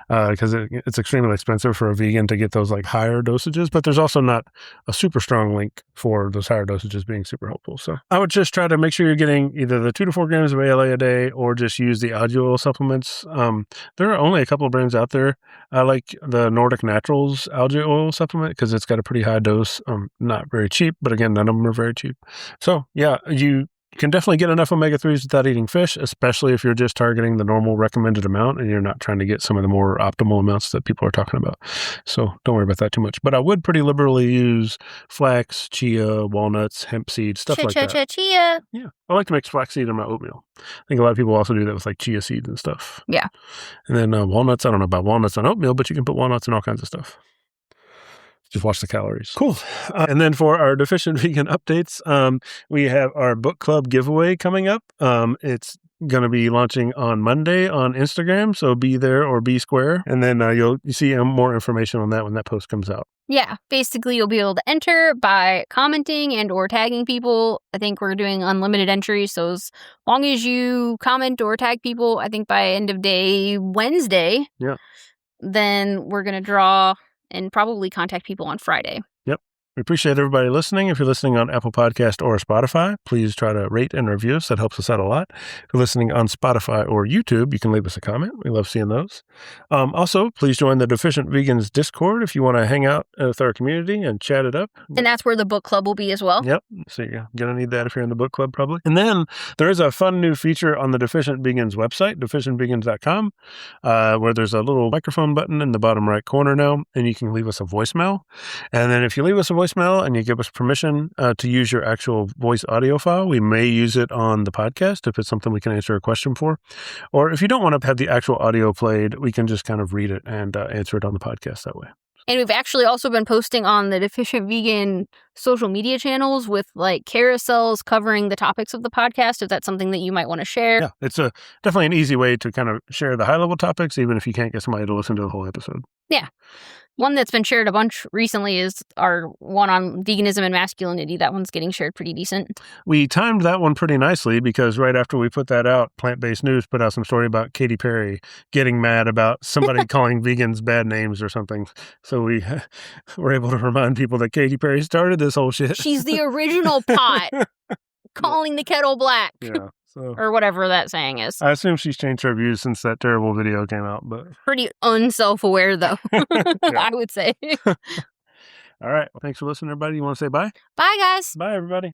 because it's extremely expensive for a vegan to get those higher dosages. But there's also not a super strong link for those higher dosages being super helpful. So I would just try to make sure you're getting either the 2 to 4 grams of ALA a day or just use the algae oil supplements. There are only a couple of brands out there. I like the Nordic Naturals algae oil supplement because it's got a pretty high dose. Not very cheap, but again, none of them are very cheap. So yeah, you can definitely get enough omega-3s without eating fish, especially if you're just targeting the normal recommended amount and you're not trying to get some of the more optimal amounts that people are talking about. So don't worry about that too much. But I would pretty liberally use flax, chia, walnuts, hemp seeds, stuff like that. Chia. Yeah. I like to mix flaxseed in my oatmeal. I think a lot of people also do that with chia seeds and stuff. Yeah. And then walnuts, I don't know about walnuts on oatmeal, but you can put walnuts in all kinds of stuff. Just watch the calories. Cool. And then for our Deficient Vegan updates, we have our book club giveaway coming up. It's going to be launching on Monday on Instagram, so be there or be square. And then you'll see more information on that when that post comes out. Yeah, basically you'll be able to enter by commenting and or tagging people. I think we're doing unlimited entries, so as long as you comment or tag people, I think by end of day Wednesday, then we're going to draw and probably contact people on Friday. Yep. We appreciate everybody listening. If you're listening on Apple Podcast or Spotify, please try to rate and review us. That helps us out a lot. If you're listening on Spotify or YouTube, you can leave us a comment. We love seeing those. Also, please join the Deficient Vegans Discord if you want to hang out with our community and chat it up. And that's where the book club will be as well. Yep. So you're going to need that if you're in the book club, probably. And then there is a fun new feature on the Deficient Vegans website, deficientvegans.com, where there's a little microphone button in the bottom right corner now, and you can leave us a voicemail. And then if you leave us a voicemail and you give us permission to use your actual voice audio file, we may use it on the podcast if it's something we can answer a question for. Or if you don't want to have the actual audio played, we can just kind of read it and answer it on the podcast that way. And we've actually also been posting on the Deficient Vegan social media channels with carousels covering the topics of the podcast, if that's something that you might want to share. Yeah, it's definitely an easy way to kind of share the high-level topics, even if you can't get somebody to listen to the whole episode. Yeah. One that's been shared a bunch recently is our one on veganism and masculinity. That one's getting shared pretty decent. We timed that one pretty nicely because right after we put that out, Plant-Based News put out some story about Katy Perry getting mad about somebody calling vegans bad names or something. So we were able to remind people that Katy Perry started this whole shit. She's the original pot calling the kettle black. Yeah. So, or whatever that saying is. I assume she's changed her views since that terrible video came out. But pretty unself-aware, though, I would say. All right. Well, thanks for listening, everybody. You want to say bye? Bye, guys. Bye, everybody.